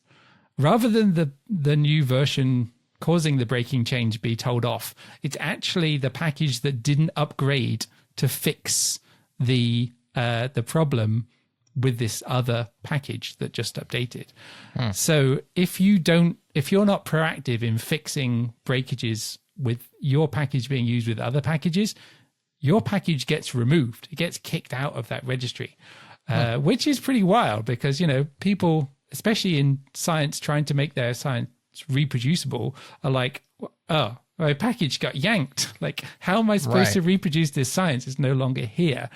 rather than the new version causing the breaking change be told off, it's actually the package that didn't upgrade to fix the problem with this other package that just updated. So if you're not proactive in fixing breakages with your package being used with other packages, your package gets removed. It gets kicked out of that registry, which is pretty wild because, people, especially in science, trying to make their science reproducible, are like, oh, my package got yanked. Like, how am I supposed to reproduce this science? It's no longer here.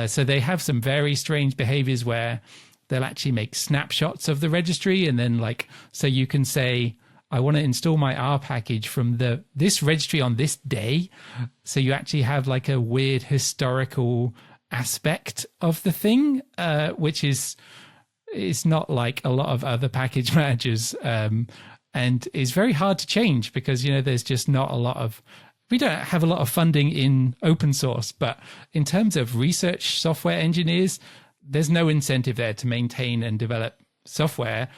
So they have some very strange behaviors where they'll actually make snapshots of the registry. And then so you can say, I want to install my R package from this registry on this day. So you actually have a weird historical aspect of the thing, which is not like a lot of other package managers, and is very hard to change because, there's just not a lot of, we don't have a lot of funding in open source, but in terms of research software engineers, there's no incentive there to maintain and develop software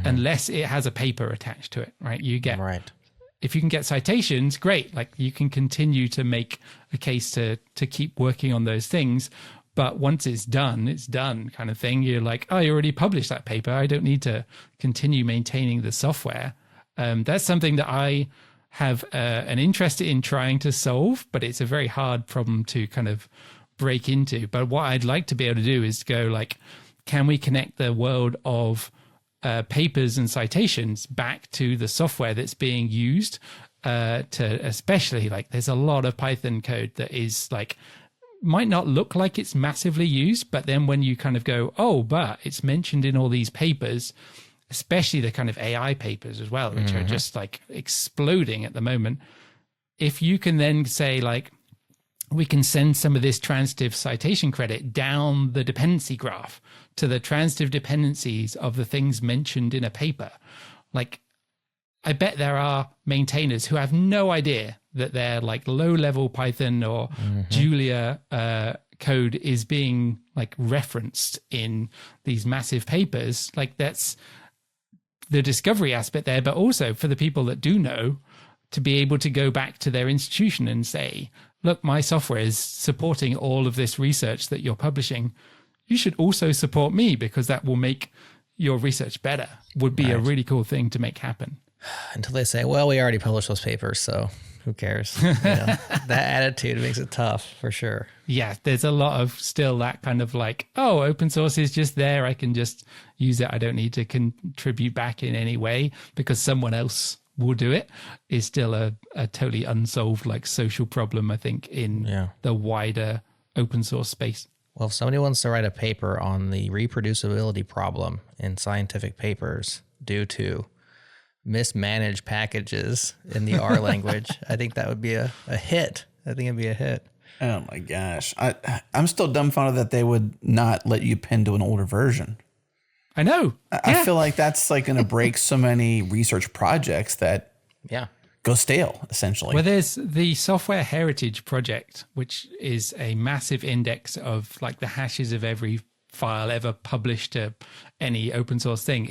unless it has a paper attached to it, right? If you can get citations, great. You can continue to make a case to keep working on those things. But once it's done kind of thing. You're like, oh, you already published that paper. I don't need to continue maintaining the software. That's something that I have an interest in trying to solve, but it's a very hard problem to kind of break into. But what I'd like to be able to do is go can we connect the world of papers and citations back to the software that's being used to especially there's a lot of Python code that is might not look like it's massively used, but then when you kind of go, oh, but it's mentioned in all these papers, especially the kind of AI papers as well, which are just exploding at the moment. If you can then say we can send some of this transitive citation credit down the dependency graph to the transitive dependencies of the things mentioned in a paper, I bet there are maintainers who have no idea that their low-level Python or Julia code is being referenced in these massive papers. That's the discovery aspect there, but also for the people that do know, to be able to go back to their institution and say, look, my software is supporting all of this research that you're publishing. You should also support me because that will make your research better. Would be a really cool thing to make happen. Until they say, well, we already published those papers, so who cares? That attitude makes it tough for sure. Yeah, there's a lot of still that kind of oh, open source is just there. I can just use it. I don't need to contribute back in any way because someone else will do it, is still a totally unsolved social problem, I think, in the wider open source space. Well, if somebody wants to write a paper on the reproducibility problem in scientific papers due to mismanaged packages in the R language, I think that would be a hit. I think it'd be a hit. Oh my gosh. I'm still dumbfounded that they would not let you pin to an older version. I know. I feel like that's going to break so many research projects that go stale, essentially. Well, there's the Software Heritage Project, which is a massive index of the hashes of every file ever published to any open source thing,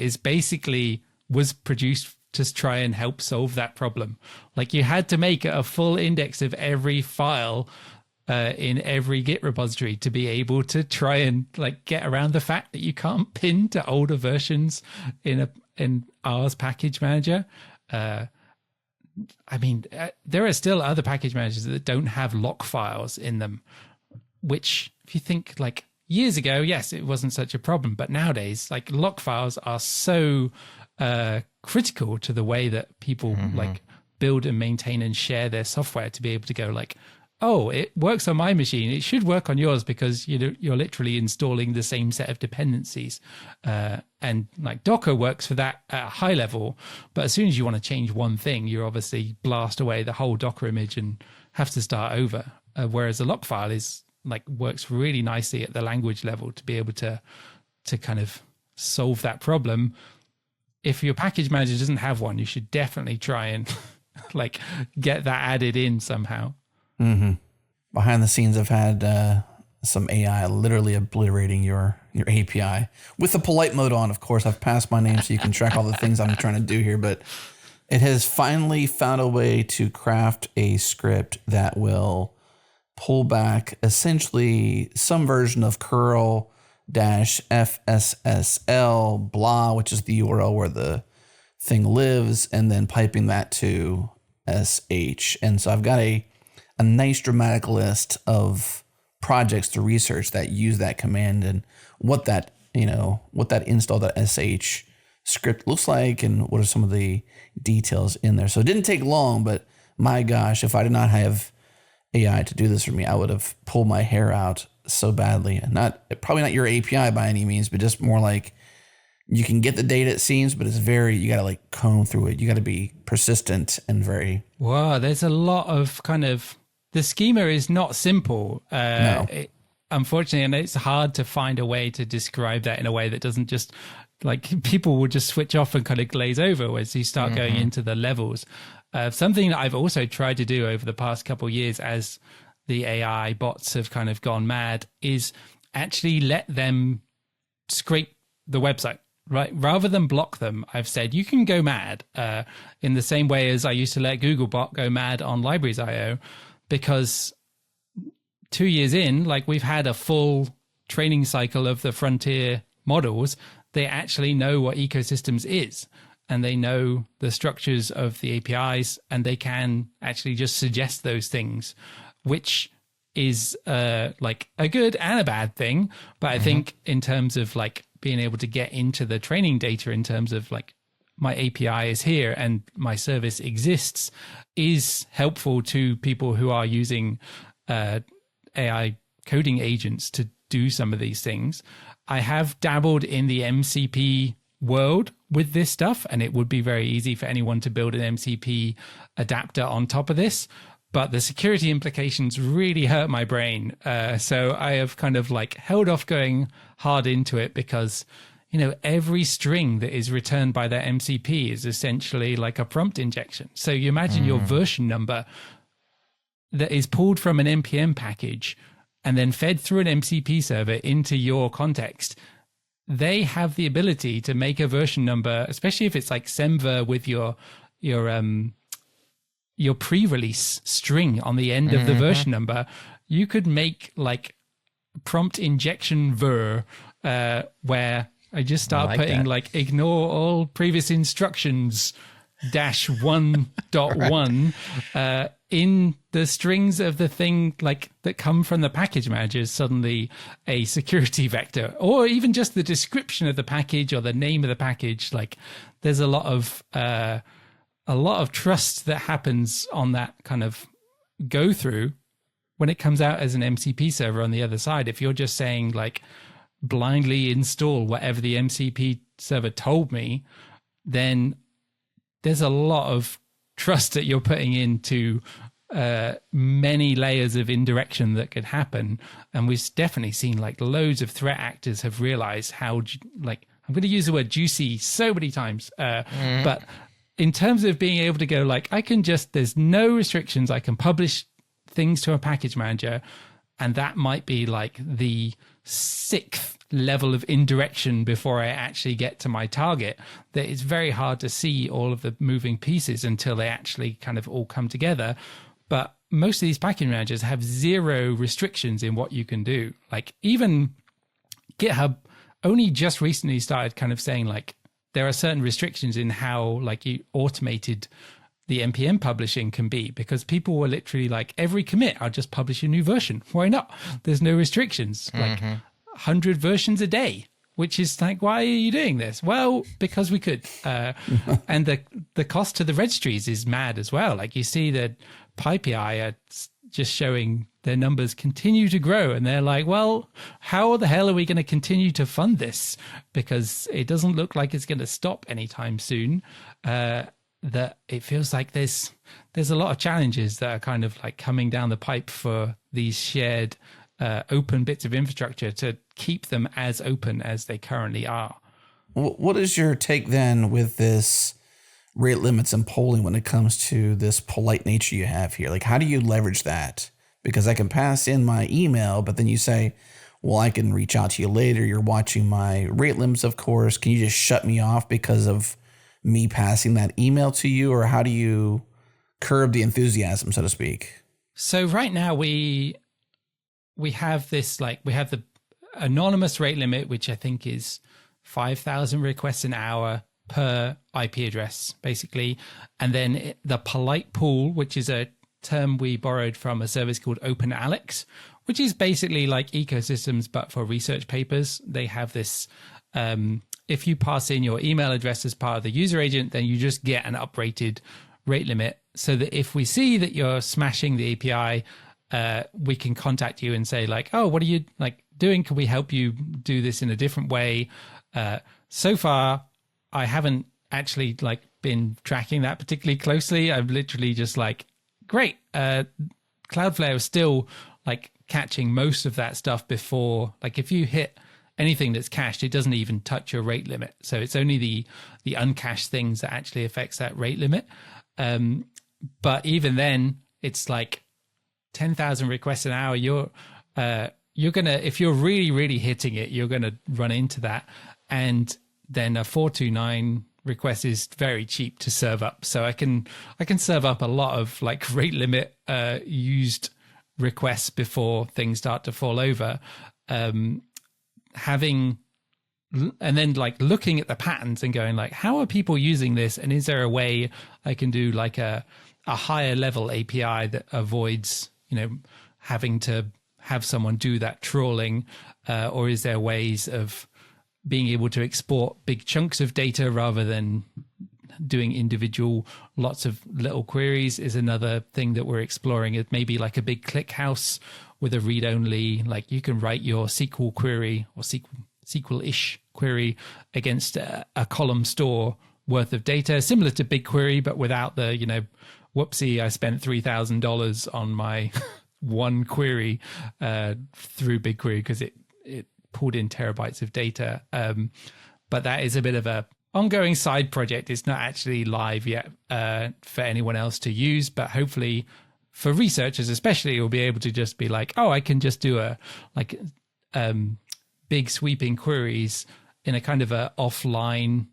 was produced to try and help solve that problem. You had to make a full index of every file in every Git repository to be able to try and get around the fact that you can't pin to older versions in R's package manager. There are still other package managers that don't have lock files in them, which if you think years ago, yes, it wasn't such a problem, but nowadays lock files are so critical to the way that people build and maintain and share their software, to be able to go oh, it works on my machine, it should work on yours because you're literally installing the same set of dependencies, and Docker works for that at a high level, but as soon as you want to change one thing, you obviously blast away the whole Docker image and have to start over, whereas a lock file is works really nicely at the language level to be able to kind of solve that problem. If your package manager doesn't have one, you should definitely try and like get that added in somehow. Mm-hmm. Behind the scenes, I've had some AI literally obliterating your API with the polite mode on. Of course, I've passed my name so you can track all the things I'm trying to do here, but it has finally found a way to craft a script that will pull back essentially some version of curl -fssl blah, which is the URL where the thing lives, and then piping that to sh. And so I've got a nice dramatic list of projects to research that use that command and what that install.sh script looks like and what are some of the details in there. So it didn't take long, but my gosh, if I did not have AI to do this for me, I would have pulled my hair out so badly. And probably not your API by any means, but just more like you can get the data, it seems, but you got to like comb through it. You got to be persistent and very. Wow, there's a lot of the schema is not simple. No. Unfortunately, and it's hard to find a way to describe that in a way that doesn't just like people will just switch off and kind of glaze over as you start going into the levels. Something that I've also tried to do over the past couple of years as the AI bots have kind of gone mad is actually let them scrape the website, right? Rather than block them, I've said, you can go mad in the same way as I used to let Googlebot go mad on libraries.io, because 2 years in, like we've had a full training cycle of the frontier models. They actually know what ecosystems is, and they know the structures of the APIs, and they can actually just suggest those things, which is like a good and a bad thing. But I think in terms of like being able to get into the training data in terms of like my API is here and my service exists is helpful to people who are using AI coding agents to do some of these things. I have dabbled in the MCP world with this stuff, and it would be very easy for anyone to build an MCP adapter on top of this, but the security implications really hurt my brain. So I have kind of like held off going hard into it because, you know, every string that is returned by that MCP is essentially like a prompt injection. So you imagine your version number that is pulled from an NPM package and then fed through an MCP server into your context. They have the ability to make a version number, especially if it's like semver with your pre-release string on the end of the version number. You could make like prompt injection ver, where I just start putting like ignore all previous instructions -1.1 in the strings of the thing like that come from the package manager is suddenly a security vector, or even just the description of the package or the name of the package. Like there's a lot of trust that happens on that kind of go through when it comes out as an MCP server on the other side. If you're just saying like blindly install whatever the MCP server told me, then there's a lot of trust that you're putting into many layers of indirection that could happen. And we've definitely seen like loads of threat actors have realized how, like, I'm going to use the word juicy so many times, but in terms of being able to go like, there's no restrictions. I can publish things to a package manager, and that might be like the 6th level of indirection before I actually get to my target. That it's very hard to see all of the moving pieces until they actually kind of all come together. But most of these package managers have zero restrictions in what you can do. Like even GitHub only just recently started kind of saying like, there are certain restrictions in how like you automated the NPM publishing can be, because people were literally like, every commit, I'll just publish a new version. Why not? There's no restrictions. Like 100 versions a day, which is like, why are you doing this? Well, because we could. And the cost to the registries is mad as well. Like you see that PyPI are just showing their numbers continue to grow, and they're like, well, how the hell are we going to continue to fund this? Because it doesn't look like it's going to stop anytime soon. That it feels like there's a lot of challenges that are kind of like coming down the pipe for these shared open bits of infrastructure to keep them as open as they currently are. What is your take then with this rate limits and polling when it comes to this polite nature you have here? Like, how do you leverage that? Because I can pass in my email, but then you say, well, I can reach out to you later. You're watching my rate limits, of course. Can you just shut me off because of me passing that email to you? Or how do you curb the enthusiasm, so to speak? So right now we have this, like, we have the anonymous rate limit, which I think is 5,000 requests an hour per IP address, basically. And then the polite pool, which is a term we borrowed from a service called OpenAlex, which is basically like ecosystems, but for research papers. They have this, if you pass in your email address as part of the user agent, then you just get an uprated rate limit, so that if we see that you're smashing the API, we can contact you and say like, oh, what are you like doing? Can we help you do this in a different way? So far, I haven't actually like been tracking that particularly closely. I've literally just like, great. Cloudflare is still like catching most of that stuff before, like if you hit anything that's cached, it doesn't even touch your rate limit. So it's only the uncached things that actually affects that rate limit. But even then, it's like 10,000 requests an hour. You're gonna, if you're really, really hitting it, you're gonna run into that. And then a 429 request is very cheap to serve up. So I can serve up a lot of like rate limit used requests before things start to fall over. And then like looking at the patterns and going like, how are people using this? And is there a way I can do like a higher level API that avoids, having to have someone do that trawling? Or is there ways of being able to export big chunks of data rather than doing individual lots of little queries? Is another thing that we're exploring. It may be like a big click house with a read only, like you can write your SQL query or SQL-ish query against a column store worth of data, similar to BigQuery, but without the, whoopsie, I spent $3,000 on my one query through BigQuery because it pulled in terabytes of data. But that is a bit of a ongoing side project. It's not actually live yet for anyone else to use, but hopefully for researchers especially, you'll be able to just be like, oh, I can just do big sweeping queries in a kind of a offline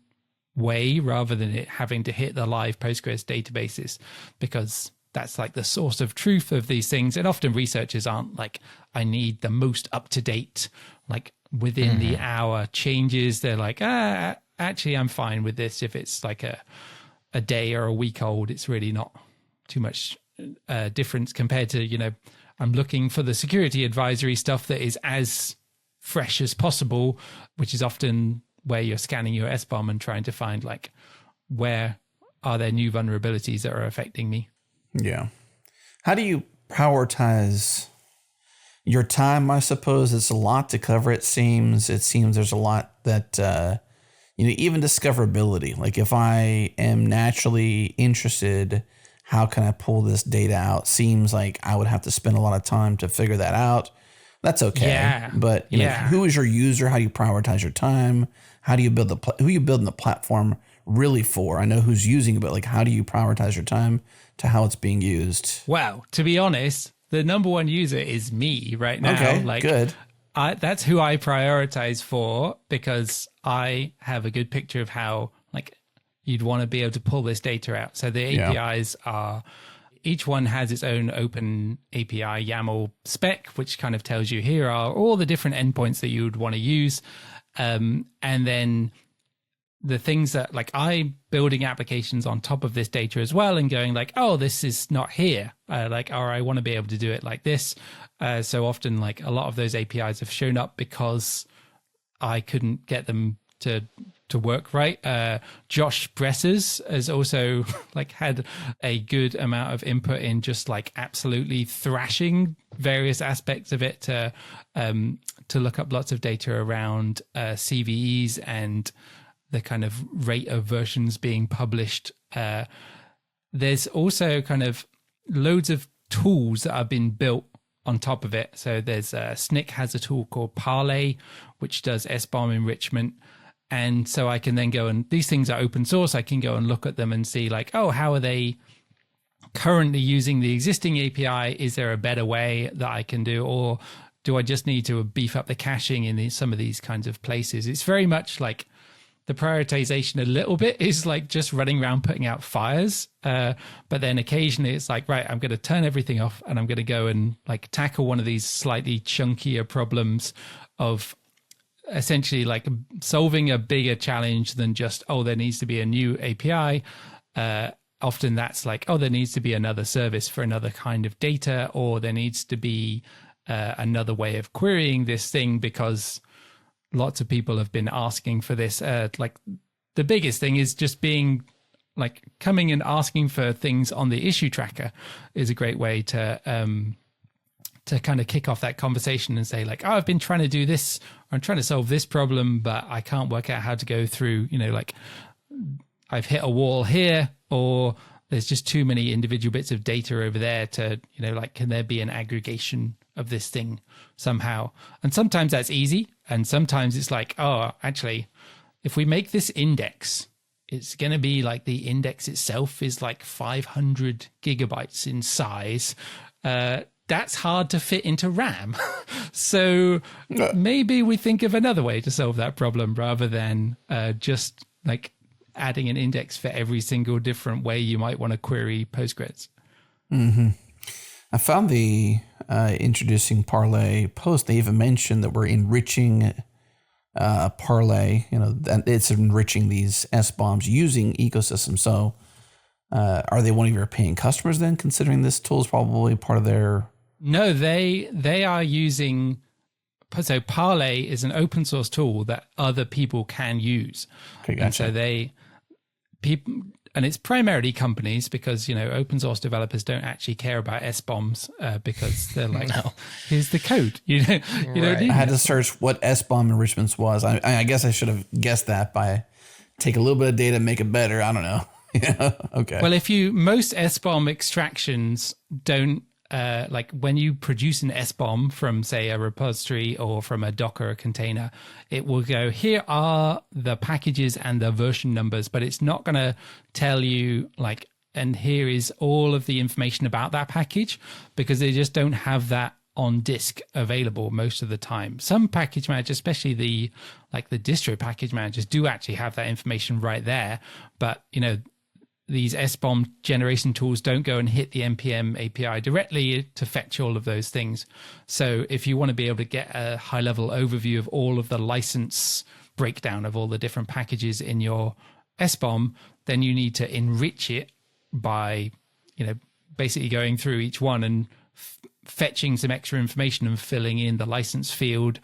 way rather than it having to hit the live Postgres databases, because that's like the source of truth of these things. And often researchers aren't like, I need the most up-to-date, like within the hour changes. They're like, actually, I'm fine with this. If it's like a day or a week old, it's really not too much difference compared to, I'm looking for the security advisory stuff that is as fresh as possible, which is often where you're scanning your SBOM and trying to find like, where are there new vulnerabilities that are affecting me? Yeah. How do you prioritize your time? I suppose it's a lot to cover. It seems there's a lot that, even discoverability. Like if I am naturally interested, how can I pull this data out? Seems like I would have to spend a lot of time to figure that out. That's okay. Yeah. But who is your user? How do you prioritize your time? How do you build who are you building the platform really for? I know who's using it, but like, how do you prioritize your time to how it's being used? Well, to be honest, the number one user is me right now. Okay, like, good. That's who I prioritize for, because I have a good picture of how like you'd want to be able to pull this data out. So the APIs are, each one has its own open API YAML spec, which kind of tells you here are all the different endpoints that you would want to use. And then the things that like I'm building applications on top of this data as well and going like, oh, this is not here. Or I want to be able to do it like this. So often like a lot of those APIs have shown up because I couldn't get them to work right. Josh Bressers has also like had a good amount of input in just like absolutely thrashing various aspects of it to look up lots of data around CVEs and the kind of rate of versions being published. There's also kind of loads of tools that have been built on top of it. So there's SNCC has a tool called Parlay, which does SBOM enrichment. And so I can then go and these things are open source. I can go and look at them and see like, oh, how are they currently using the existing API? Is there a better way that I can do? Or do I just need to beef up the caching in some of these kinds of places? It's very much like the prioritization a little bit is like just running around putting out fires. But then occasionally it's like, right, I'm going to turn everything off and I'm going to go and like tackle one of these slightly chunkier problems of essentially like solving a bigger challenge than just, oh, there needs to be a new API. Often that's like, oh, there needs to be another service for another kind of data, or there needs to be another way of querying this thing because lots of people have been asking for this. Like the biggest thing is just being like coming and asking for things on the issue tracker is a great way to kind of kick off that conversation and say like, oh, I've been trying to do this, or I'm trying to solve this problem, but I can't work out how to go through, like I've hit a wall here, or there's just too many individual bits of data over there to, like, can there be an aggregation of this thing somehow? And sometimes that's easy. And sometimes it's like, oh, actually, if we make this index, it's going to be like the index itself is like 500 gigabytes in size. That's hard to fit into RAM. So maybe we think of another way to solve that problem rather than just like adding an index for every single different way you might want to query Postgres. Mm-hmm. I found the introducing Parlay post. They even mentioned that we're enriching Parlay, that it's enriching these SBOMs using ecosystems. So are they one of your paying customers then, considering this tool is probably part of their... No, they are using... So Parlay is an open source tool that other people can use. Okay, gotcha. And so and it's primarily companies because, open source developers don't actually care about SBOMs because they're like, no, here's the code. You don't need I had to search what SBOM enrichments was. I guess I should have guessed that by take a little bit of data and make it better. I don't know. Okay. Well, most SBOM extractions don't, like when you produce an SBOM from, say, a repository or from a Docker container, it will go, here are the packages and the version numbers, but it's not going to tell you like, and here is all of the information about that package, because they just don't have that on disk available most of the time. Some package managers, especially the distro package managers, do actually have that information right there, but these SBOM generation tools don't go and hit the NPM API directly to fetch all of those things. So if you want to be able to get a high-level overview of all of the license breakdown of all the different packages in your SBOM, then you need to enrich it by, basically going through each one and fetching some extra information and filling in the license field,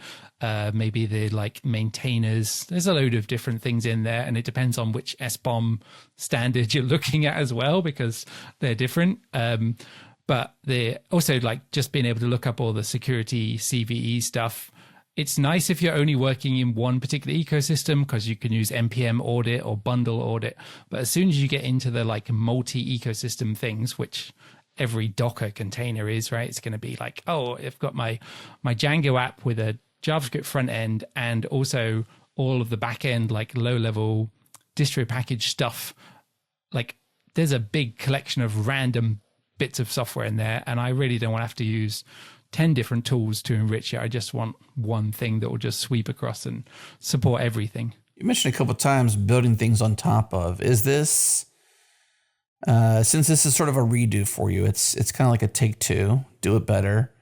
maybe the maintainers. There's a load of different things in there, and it depends on which SBOM standard you're looking at as well, because they're different. But they're also just being able to look up all the security CVE stuff. It's nice if you're only working in one particular ecosystem because you can use NPM audit or bundle audit. But as soon as you get into the multi-ecosystem things, which every Docker container is, right? It's going to be like, oh, I've got my Django app with a JavaScript front end and also all of the back end, low-level distro package stuff. There's a big collection of random bits of software in there, and I really don't want to have to use 10 different tools to enrich it. I just want one thing that will just sweep across and support everything. You mentioned a couple of times building things on top of. Is this... since this is sort of a redo for you, it's kind of like a take two, do it better.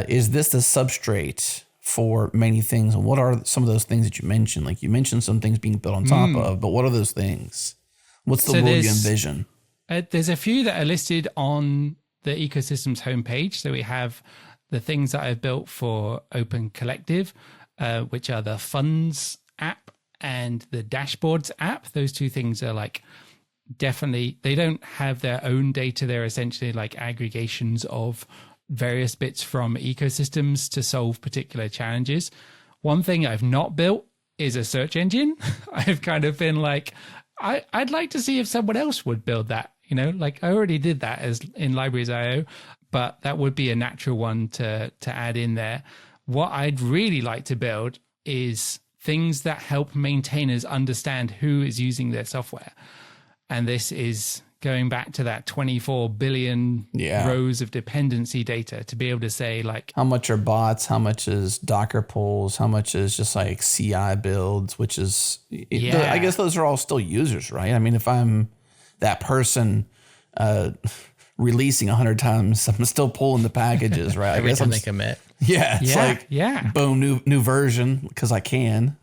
Is this the substrate for many things? And what are some of those things that you mentioned? You mentioned some things being built on top of, but what are those things? What's the world you envision? There's a few that are listed on the ecosystem's homepage. So we have the things that I've built for Open Collective, which are the Funds app and the Dashboards app. Those two things are definitely, they don't have their own data. They're essentially aggregations of various bits from ecosystems to solve particular challenges. One thing I've not built is a search engine. I've kind of been I'd like to see if someone else would build that. I already did that as in libraries.io, but that would be a natural one to add in there. What I'd really like to build is things that help maintainers understand who is using their software. And this is going back to that 24 billion rows of dependency data to be able to say, like, how much are bots, how much is Docker pulls, how much is just like CI builds, which is, I guess those are all still users, right? I mean, if I'm that person releasing 100 times, I'm still pulling the packages, right? Every time they commit. Yeah, it's boom, new version, because I can,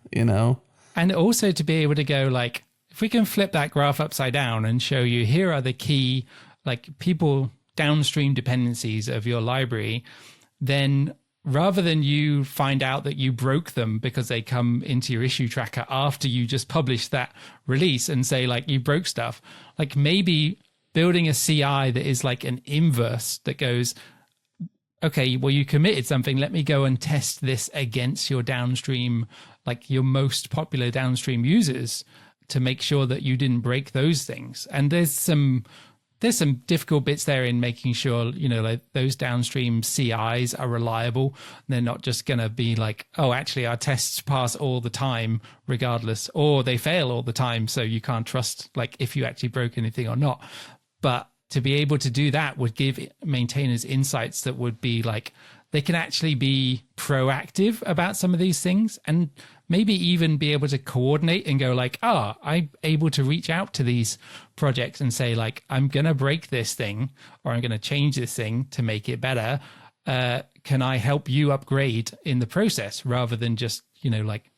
And also to be able to go, like, if we can flip that graph upside down and show you, here are the key, like, people downstream dependencies of your library, then rather than you find out that you broke them because they come into your issue tracker after you just published that release and say, like, you broke stuff, like, maybe building a CI that is like an inverse that goes, okay, well, you committed something. Let me go and test this against your downstream, like your most popular downstream users, to make sure that you didn't break those things. And there's some difficult bits there in making sure, like those downstream CIs are reliable. They're not just going to be like, oh, actually our tests pass all the time regardless, or they fail all the time. So you can't trust, like, if you actually broke anything or not. But to be able to do that would give maintainers insights that would be like, they can actually be proactive about some of these things, and maybe even be able to coordinate and go like, I'm able to reach out to these projects and say, like, I'm going to break this thing, or I'm going to change this thing to make it better. Can I help you upgrade in the process, rather than just, like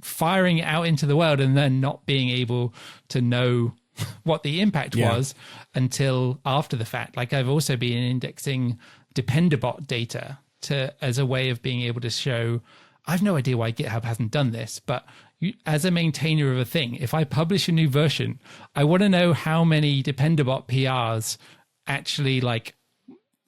firing it out into the world and then not being able to know what the impact was until after the fact. Like, I've also been indexing Dependabot data as a way of being able to show, I've no idea why GitHub hasn't done this, but as a maintainer of a thing, if I publish a new version, I want to know how many Dependabot PRs actually like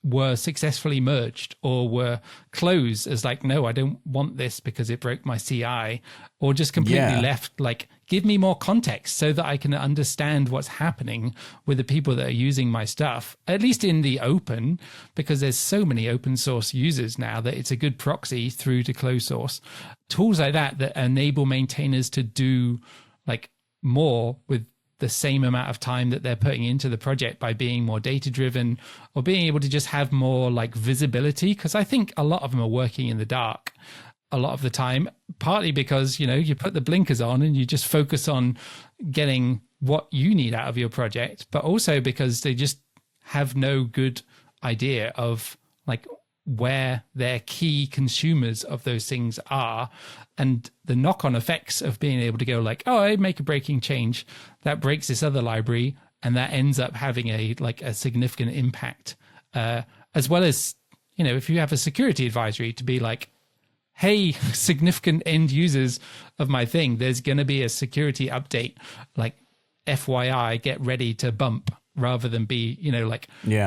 were successfully merged or were closed as like, no, I don't want this because it broke my CI, or just completely left, like, give me more context so that I can understand what's happening with the people that are using my stuff, at least in the open, because there's so many open source users now that it's a good proxy through to closed source. Tools like that enable maintainers to do like more with the same amount of time that they're putting into the project by being more data driven, or being able to just have more like visibility. Because I think a lot of them are working in the dark a lot of the time, partly because, you put the blinkers on and you just focus on getting what you need out of your project, but also because they just have no good idea of like where their key consumers of those things are, and the knock-on effects of being able to go like, oh, I make a breaking change that breaks this other library, and that ends up having a significant impact, as well as, if you have a security advisory to be like, hey, significant end users of my thing, there's going to be a security update, like FYI, get ready to bump, rather than be,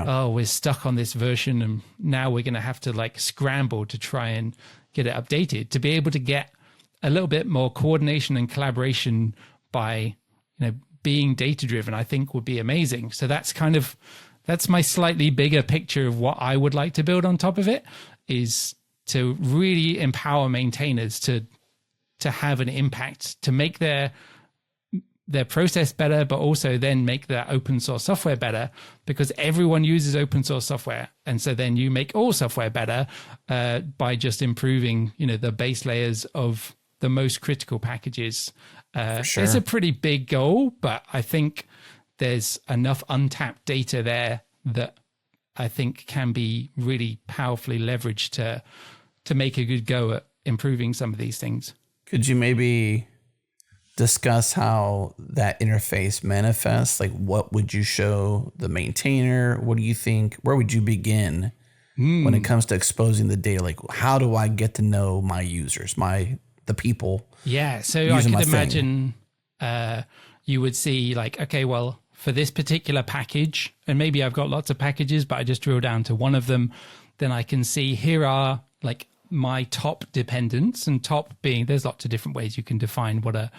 oh, we're stuck on this version and now we're going to have to like scramble to try and get it updated. To be able to get a little bit more coordination and collaboration by, being data driven, I think would be amazing. So that's my slightly bigger picture of what I would like to build on top of it, is to really empower maintainers to have an impact, to make their process better, but also then make their open source software better, because everyone uses open source software. And so then you make all software better by just improving, the base layers of the most critical packages. Sure. It's a pretty big goal, but I think there's enough untapped data there that I think can be really powerfully leveraged to make a good go at improving some of these things. Could you maybe discuss how that interface manifests? Like, what would you show the maintainer? What do you think? Where would you begin when it comes to exposing the data? Like, how do I get to know my users, the people? Yeah, so I could imagine you would see like, okay, well, for this particular package, and maybe I've got lots of packages, but I just drill down to one of them, then I can see here are like my top dependents, and top being, there's lots of different ways you can define what a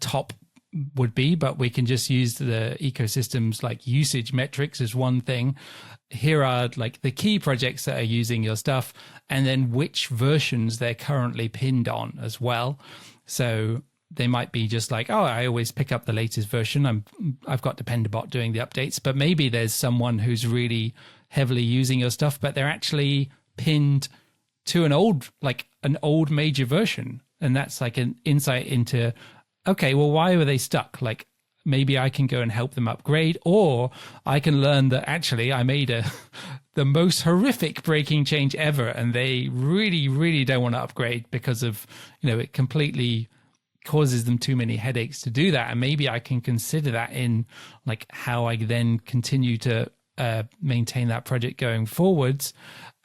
top would be, but we can just use the ecosystems like usage metrics as one thing. Here are like the key projects that are using your stuff, and then which versions they're currently pinned on as well. So they might be just like, oh, I always pick up the latest version. I've got Dependabot doing the updates, but maybe there's someone who's really heavily using your stuff, but they're actually pinned to an old major version. And that's like an insight into, okay, well, why were they stuck? Like, maybe I can go and help them upgrade, or I can learn that actually I made the most horrific breaking change ever, and they really, really don't want to upgrade because of, it completely causes them too many headaches to do that. And maybe I can consider that in like how I then continue to maintain that project going forwards.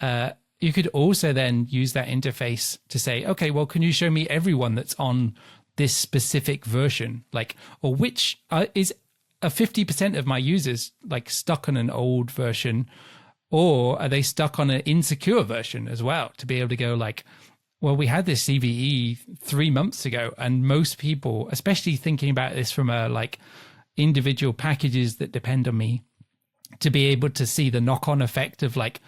You could also then use that interface to say, okay, well, can you show me everyone that's on this specific version? Like, or which is a 50% of my users like stuck on an old version, or are they stuck on an insecure version as well, to be able to go like, well, we had this CVE 3 months ago, and most people, especially thinking about this from a like individual packages that depend on me, to be able to see the knock-on effect of like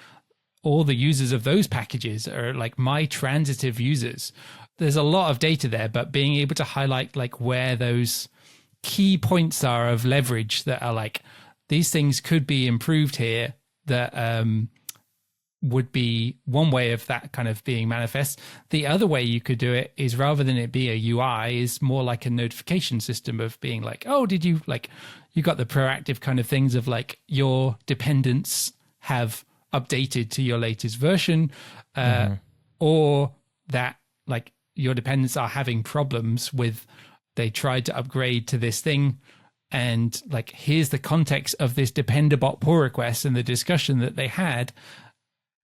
all the users of those packages are like my transitive users. There's a lot of data there, but being able to highlight like where those key points are of leverage that are like, these things could be improved here, that would be one way of that kind of being manifest. The other way you could do it is, rather than it be a UI, is more like a notification system of being like, oh, did you like, you got the proactive kind of things of like your dependents have updated to your latest version, or that like your dependents are having problems with, they tried to upgrade to this thing, and like, here's the context of this Dependabot pull request and the discussion that they had,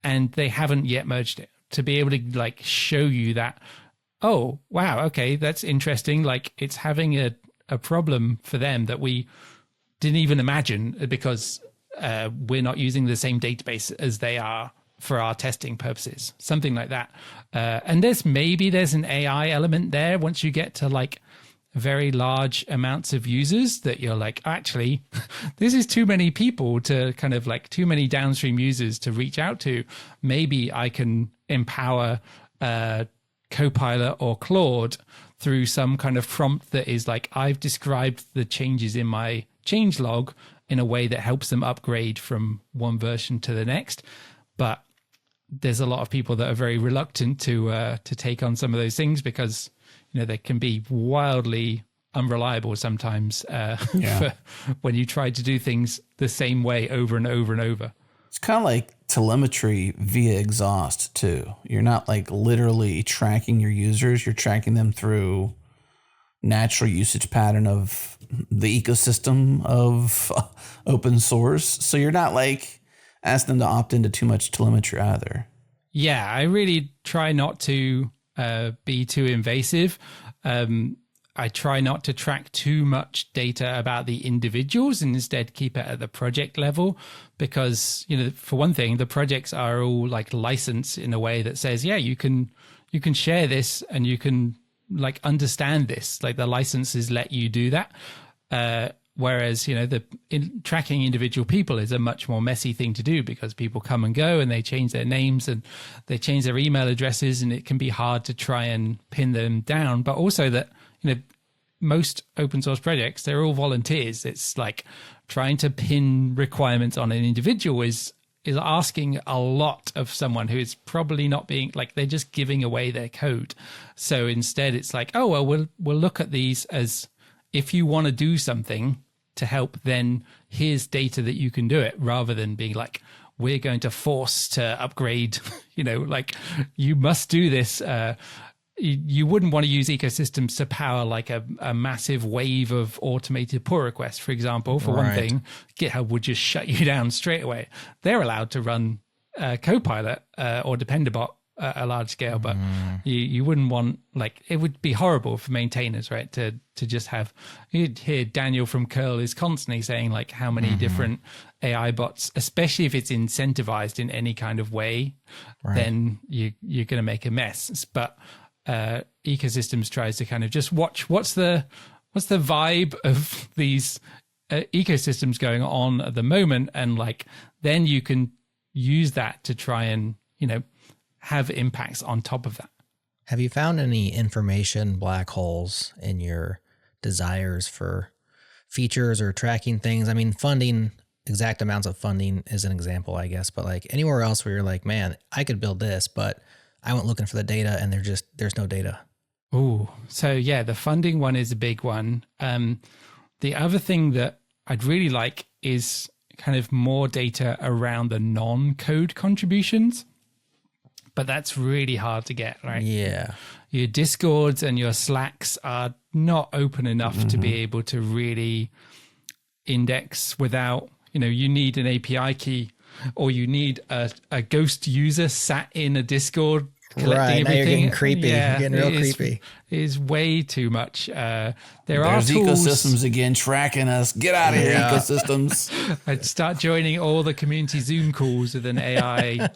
and they haven't yet merged it, to be able to like show you that, oh, wow, okay, that's interesting. Like, it's having a problem for them that we didn't even imagine, because we're not using the same database as they are for our testing purposes, something like that. And there's an AI element there once you get to like very large amounts of users, that you're like, actually, this is too many people to kind of like, too many downstream users to reach out to. Maybe I can empower Copilot or Claude through some kind of prompt that is like, I've described the changes in my change log in a way that helps them upgrade from one version to the next. But there's a lot of people that are very reluctant to take on some of those things, because they can be wildly unreliable sometimes for when you try to do things the same way over and over and over. It's kind of like telemetry via exhaust too. You're not like literally tracking your users, you're tracking them through natural usage pattern of the ecosystem of open source. So you're not like asking them to opt into too much telemetry either. Yeah, I really try not to be too invasive. I try not to track too much data about the individuals, and instead keep it at the project level, because, for one thing, the projects are all like licensed in a way that says, yeah, you can share this and you can like understand this, like the licenses let you do that. Whereas, tracking individual people is a much more messy thing to do, because people come and go and they change their names and they change their email addresses, and it can be hard to try and pin them down. But also that, most open source projects, they're all volunteers. It's like trying to pin requirements on an individual is asking a lot of someone who is probably not being like, they're just giving away their code. So instead it's like, oh, well, we'll look at these as, if you want to do something to help, then here's data that you can do it, rather than being like, we're going to force to upgrade, like you must do this. You wouldn't want to use ecosystems to power like a massive wave of automated pull requests, for example. For one thing, GitHub would just shut you down straight away. They're allowed to run Copilot or Dependabot at a large scale, but you wouldn't want, like, it would be horrible for maintainers, right? To just have, you'd hear Daniel from Curl is constantly saying like how many different AI bots, especially if it's incentivized in any kind of way, then you're going to make a mess. But ecosystems tries to kind of just watch what's the vibe of these ecosystems going on at the moment, and like then you can use that to try and have impacts on top of that. Have you found any information black holes in your desires for features or tracking things? I mean, funding, exact amounts of funding is an example, I guess, but like anywhere else where you're like, man, I could build this, but I went looking for the data and there's no data. Oh, so yeah, the funding one is a big one. The other thing that I'd really like is kind of more data around the non-code contributions, but that's really hard to get, right? Yeah. Your Discords and your Slacks are not open enough to be able to really index without, you need an API key, or you need a ghost user sat in a Discord collecting right, everything. now you're getting creepy. Yeah, you're getting real creepy. It is way too much. There's There's tools. ecosystems again tracking us. Get out of here, ecosystems. I'd start joining all the community Zoom calls with an AI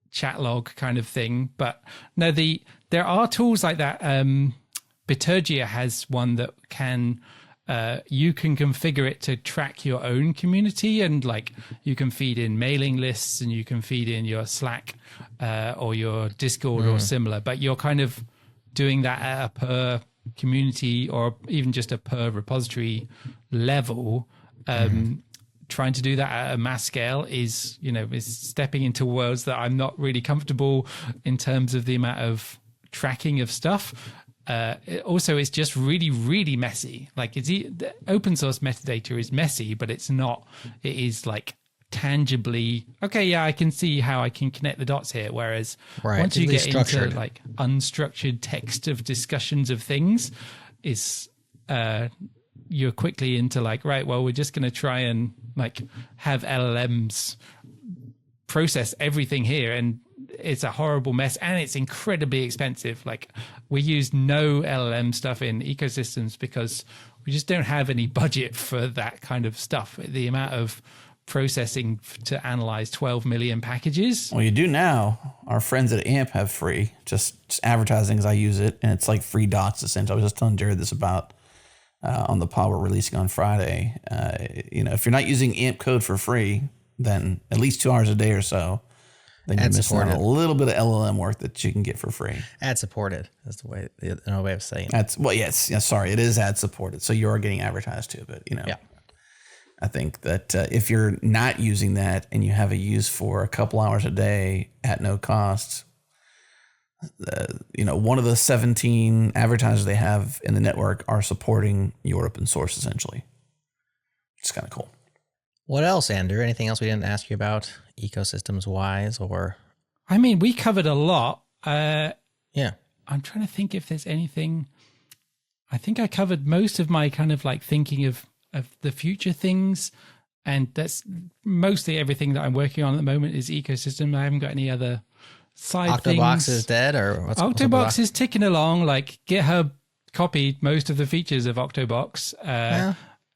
chat log kind of thing. But no, there are tools like that. Bitergia has one that can you can configure it to track your own community, and like you can feed in mailing lists and you can feed in your Slack or your Discord or similar, but you're kind of doing that at a per community or even just a per repository level. Trying to do that at a mass scale is stepping into worlds that I'm not really comfortable in terms of the amount of tracking of stuff. It's just really, really messy. Like the open source metadata is messy, but it is like tangibly, okay, yeah, I can see how I can connect the dots here. Whereas once you get into like unstructured text of discussions of things, you're quickly into like, right, well, we're just going to try and like have LLMs process everything here, and it's a horrible mess and it's incredibly expensive. Like we use no LLM stuff in ecosystems because we just don't have any budget for that kind of stuff. The amount of processing to analyze 12 million packages. Well, you do now. Our friends at AMP have free, just advertising as I use it, and it's like free docs essentially. I was just telling Jared this about on the pod we're releasing on Friday. If you're not using AMP code for free, then at least 2 hours a day or so, then you're missing out on a little bit of LLM work that you can get for free. Ad supported. That's the way, no way of saying it. It is ad supported. So you are getting advertised to, but Yeah. I think that if you're not using that and you have a use for a couple hours a day at no cost, one of the 17 advertisers they have in the network are supporting your open source essentially. It's kind of cool. What else, Andrew? Anything else we didn't ask you about ecosystems wise or? I mean, we covered a lot. Yeah. I'm trying to think if there's anything. I think I covered most of my kind of like thinking of the future things. And that's mostly everything that I'm working on at the moment is ecosystem. I haven't got any other side things. Octobox is dead or what's Octobox is ticking along. Like GitHub copied most of the features of Octobox.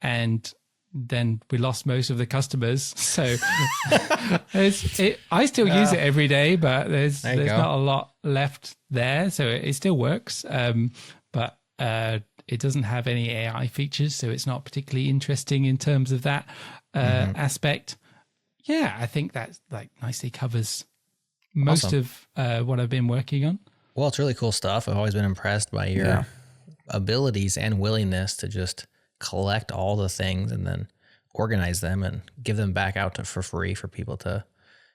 And then we lost most of the customers. So I still use it every day, but there's not a lot left there. So it still works. But it doesn't have any AI features. So it's not particularly interesting in terms of that aspect. Yeah, I think that like nicely covers most of what I've been working on. Well, it's really cool stuff. I've always been impressed by your abilities and willingness to just collect all the things and then organize them and give them back out for free for people to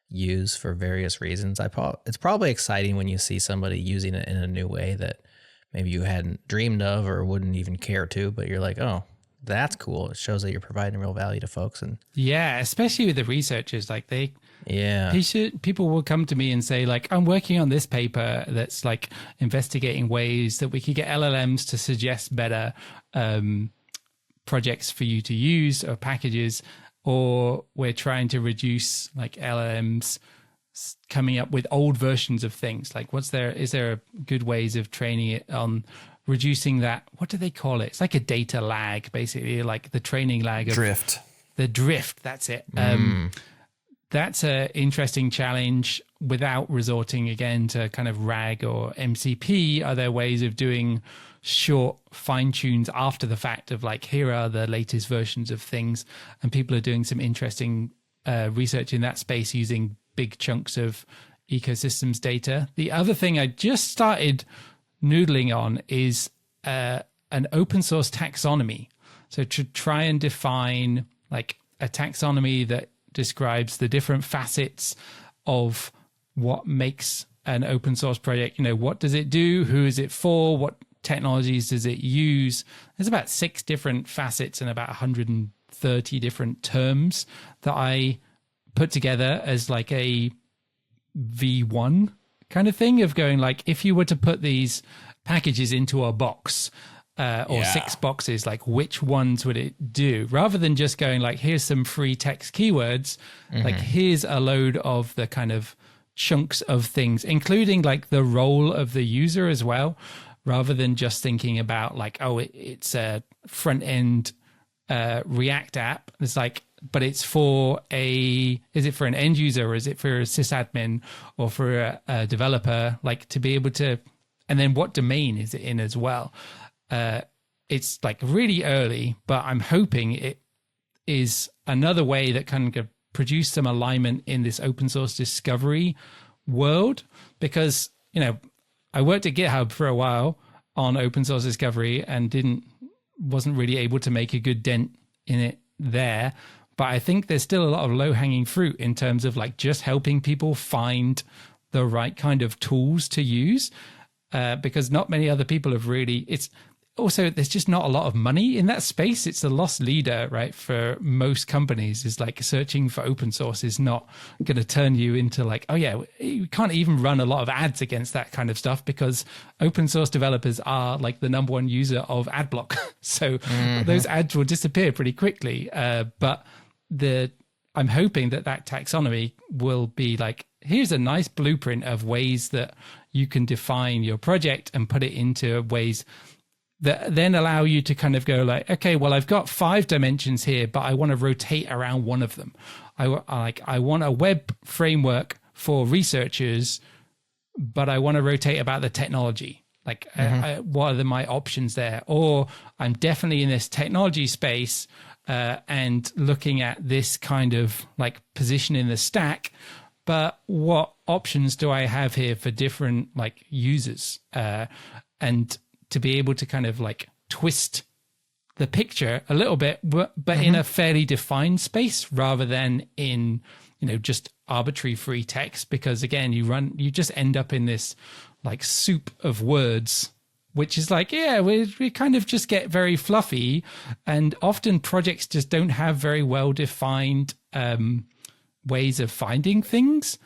use for various reasons. It's probably exciting when you see somebody using it in a new way that maybe you hadn't dreamed of or wouldn't even care to, but you're like, oh, that's cool. It shows that you're providing real value to folks. And yeah, especially with the researchers, like people will come to me and say like, I'm working on this paper that's like investigating ways that we could get LLMs to suggest better projects for you to use or packages, or we're trying to reduce like LLMs coming up with old versions of things. Like is there good ways of training it on reducing that? What do they call it? It's like a data lag, basically, like the training lag of the drift. That's it. That's an interesting challenge without resorting again to kind of RAG or MCP. Are there ways of doing short fine tunes after the fact of like, here are the latest versions of things? And people are doing some interesting research in that space using big chunks of ecosystems data. The other thing I just started noodling on is an open source taxonomy. So to try and define like a taxonomy that describes the different facets of what makes an open source project. What does it do? Who is it for? What technologies does it use? There's about 6 different facets and about 130 different terms that I put together as like a V1 kind of thing of going like, if you were to put these packages into a box or 6 boxes, like which ones would it do? Rather than just going like, here's some free text keywords, like here's a load of the kind of chunks of things, including like the role of the user as well, rather than just thinking about like, oh, it's a front end React app. It's like, but it's is it for an end user or is it for a sysadmin or for a developer? Like to be able to, and then what domain is it in as well? It's like really early, but I'm hoping it is another way that can produce some alignment in this open source discovery world, because, I worked at GitHub for a while on open source discovery and wasn't really able to make a good dent in it there. But I think there's still a lot of low hanging fruit in terms of like just helping people find the right kind of tools to use, because not many other people have really, there's just not a lot of money in that space. It's a lost leader, right? For most companies, is like searching for open source is not going to turn you into like, oh yeah, you can't even run a lot of ads against that kind of stuff because open source developers are like the number one user of ad block. So those ads will disappear pretty quickly. But I'm hoping that taxonomy will be like, here's a nice blueprint of ways that you can define your project and put it into ways that then allow you to kind of go like, okay, well, I've got 5 dimensions here, but I want to rotate around one of them. I want a web framework for researchers, but I want to rotate about the technology. Like, what are my options there? Or I'm definitely in this technology space and looking at this kind of like position in the stack, but what options do I have here for different like users? And to be able to kind of like twist the picture a little bit, but in a fairly defined space rather than in, just arbitrary free text, because again, you just end up in this like soup of words, which is like, we kind of just get very fluffy, and often projects just don't have very well defined ways of finding things.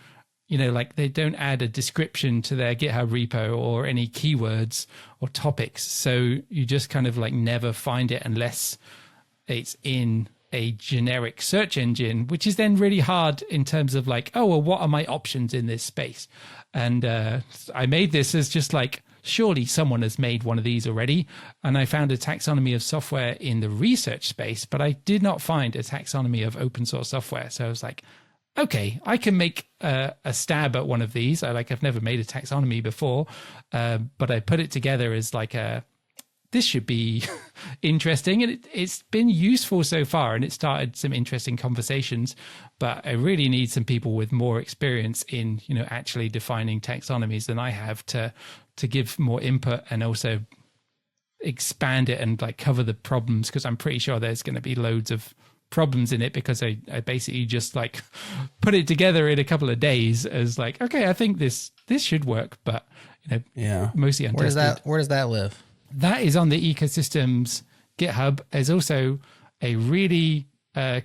Like they don't add a description to their GitHub repo or any keywords or topics. So you just kind of like never find it unless it's in a generic search engine, which is then really hard in terms of like, oh, well, what are my options in this space? And I made this as just like, surely someone has made one of these already. And I found a taxonomy of software in the research space, but I did not find a taxonomy of open source software. So I was like, okay, I can make a stab at one of these. I've never made a taxonomy before, but I put it together as like this should be interesting. And it's been useful so far, and it started some interesting conversations, but I really need some people with more experience in, actually defining taxonomies than I have to give more input and also expand it and like cover the problems, because I'm pretty sure there's going to be loads of problems in it, because I basically just like put it together in a couple of days as like, okay, I think this should work, but mostly untested. Where does that live? That is on the ecosystems GitHub. There's also a really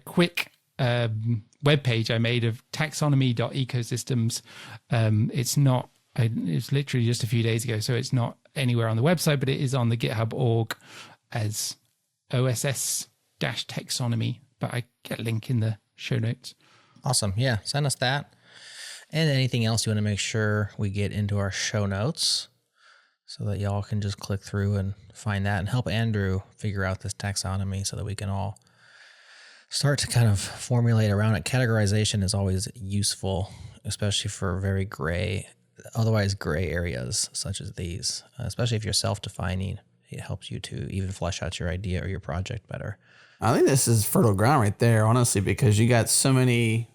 quick web page I made of taxonomy.ecosystems. It's literally just a few days ago, so it's not anywhere on the website, but it is on the GitHub org as OSS Taxonomy. But I get a link in the show notes. Awesome. Yeah, send us that. And anything else you want to make sure we get into our show notes so that y'all can just click through and find that and help Andrew figure out this taxonomy so that we can all start to kind of formulate around it. Categorization is always useful, especially for very otherwise gray areas such as these, especially if you're self-defining. It helps you to even flesh out your idea or your project better. I think this is fertile ground right there, honestly, because you got so many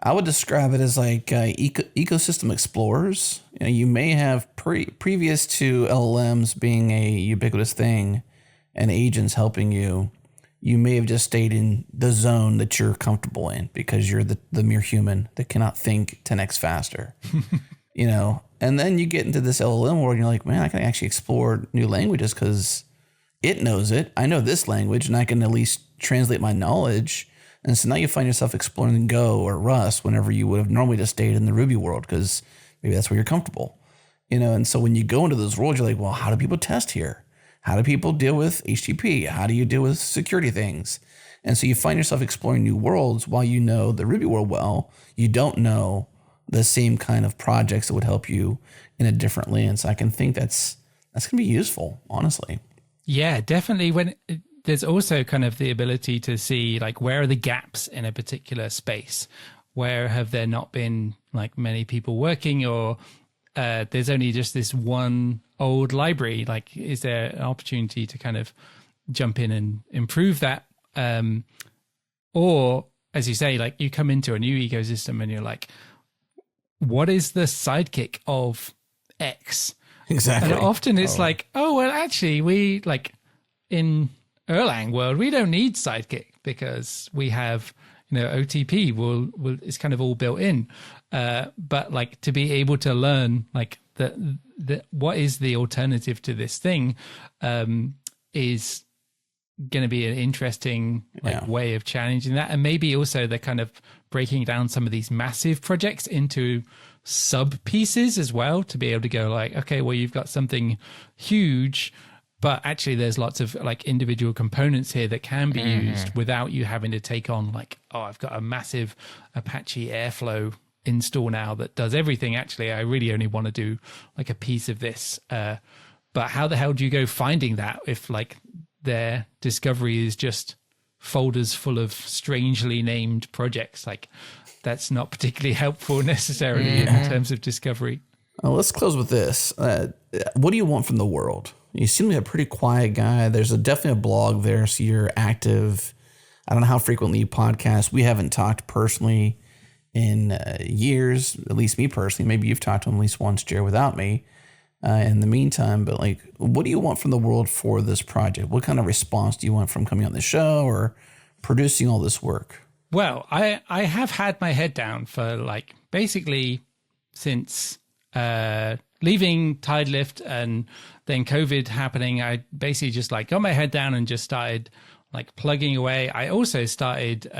I would describe it as like ecosystem explorers. You may have previous to LLMs being a ubiquitous thing and agents helping you, you may have just stayed in the zone that you're comfortable in because you're the mere human that cannot think 10x faster. And then you get into this LLM world and you're like, man, I can actually explore new languages because it knows it. I know this language and I can at least translate my knowledge. And so now you find yourself exploring Go or Rust whenever you would have normally just stayed in the Ruby world because maybe that's where you're comfortable. And so when you go into those worlds, you're like, well, how do people test here? How do people deal with HTTP? How do you deal with security things? And so you find yourself exploring new worlds while you know the Ruby world well. You don't know the same kind of projects that would help you in a different lens. I can think that's going to be useful, honestly. Yeah, definitely. There's also kind of the ability to see like where are the gaps in a particular space? Where have there not been like many people working, or there's only just this one old library? Like, is there an opportunity to kind of jump in and improve that? Or as you say, like you come into a new ecosystem and you're like, what is the sidekick of X? Exactly. And often it's like, oh, well, actually, we like in Erlang world, we don't need sidekick because we have, OTP it's kind of all built in. But like to be able to learn like the what is the alternative to this thing is going to be an interesting way of challenging that. And maybe also they're kind of breaking down some of these massive projects into sub pieces as well to be able to go like, okay, well, you've got something huge, but actually there's lots of like individual components here that can be used without you having to take on like, oh, I've got a massive Apache Airflow install now that does everything. Actually, I really only want to do like a piece of this. But how the hell do you go finding that if like their discovery is just folders full of strangely named projects? Like that's not particularly helpful necessarily in terms of discovery. Let's close with this. What do you want from the world? You seem like a pretty quiet guy. There's definitely a blog there, so you're active. I don't know how frequently you podcast. We haven't talked personally in years, at least me personally. Maybe you've talked to him at least once, Jared, without me in the meantime. But like, what do you want from the world for this project? What kind of response do you want from coming on the show or producing all this work? Well, I have had my head down for like basically since leaving Tidelift and then COVID happening. I basically just like got my head down and just started like plugging away. I also started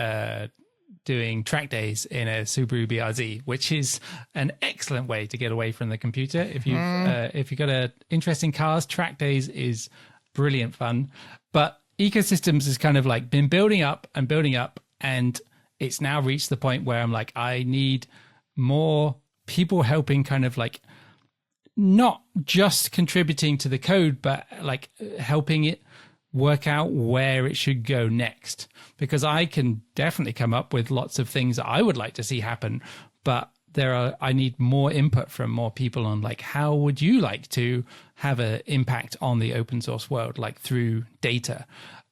doing track days in a Subaru BRZ, which is an excellent way to get away from the computer. If you've got a interest in cars, track days is brilliant fun. But ecosystems has kind of like been building up, and it's now reached the point where I'm like, I need more people helping, kind of like not just contributing to the code, but like helping it work out where it should go next. Because I can definitely come up with lots of things that I would like to see happen, but I need more input from more people on like, how would you like to have an impact on the open source world, like through data?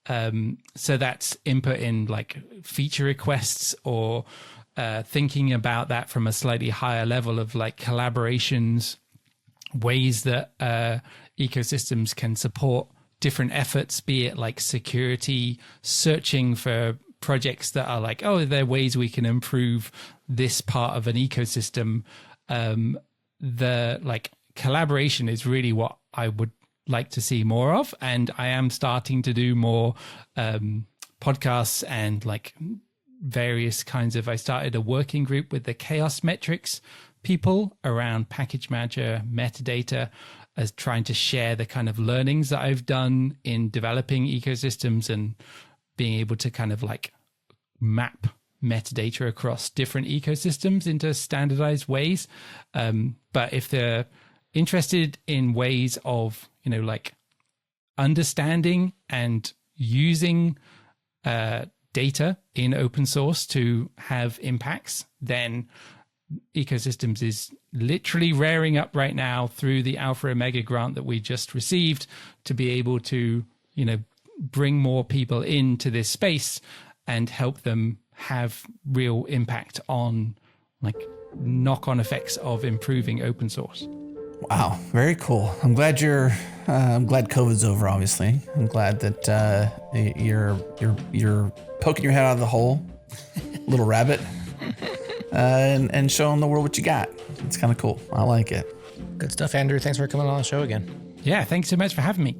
So that's input in like feature requests or thinking about that from a slightly higher level of like collaborations, ways that ecosystems can support different efforts, be it like security, searching for projects that are like, oh, there are ways we can improve this part of an ecosystem. The like collaboration is really what I would like to see more of. And I am starting to do more podcasts and like various kinds of, I started a working group with the chaos metrics people around package manager, metadata, as trying to share the kind of learnings that I've done in developing ecosystems and being able to kind of like map metadata across different ecosystems into standardized ways. But if they're interested in ways of, like understanding and using data in open source to have impacts, then ecosystems is literally raring up right now through the Alpha Omega grant that we just received to be able to, bring more people into this space and help them have real impact on like knock-on effects of improving open source. Wow, very cool. I'm glad COVID's over. Obviously, I'm glad that you're poking your head out of the hole, little rabbit, and showing the world what you got. It's kind of cool. I like it. Good stuff, Andrew. Thanks for coming on the show again. Yeah, thanks so much for having me.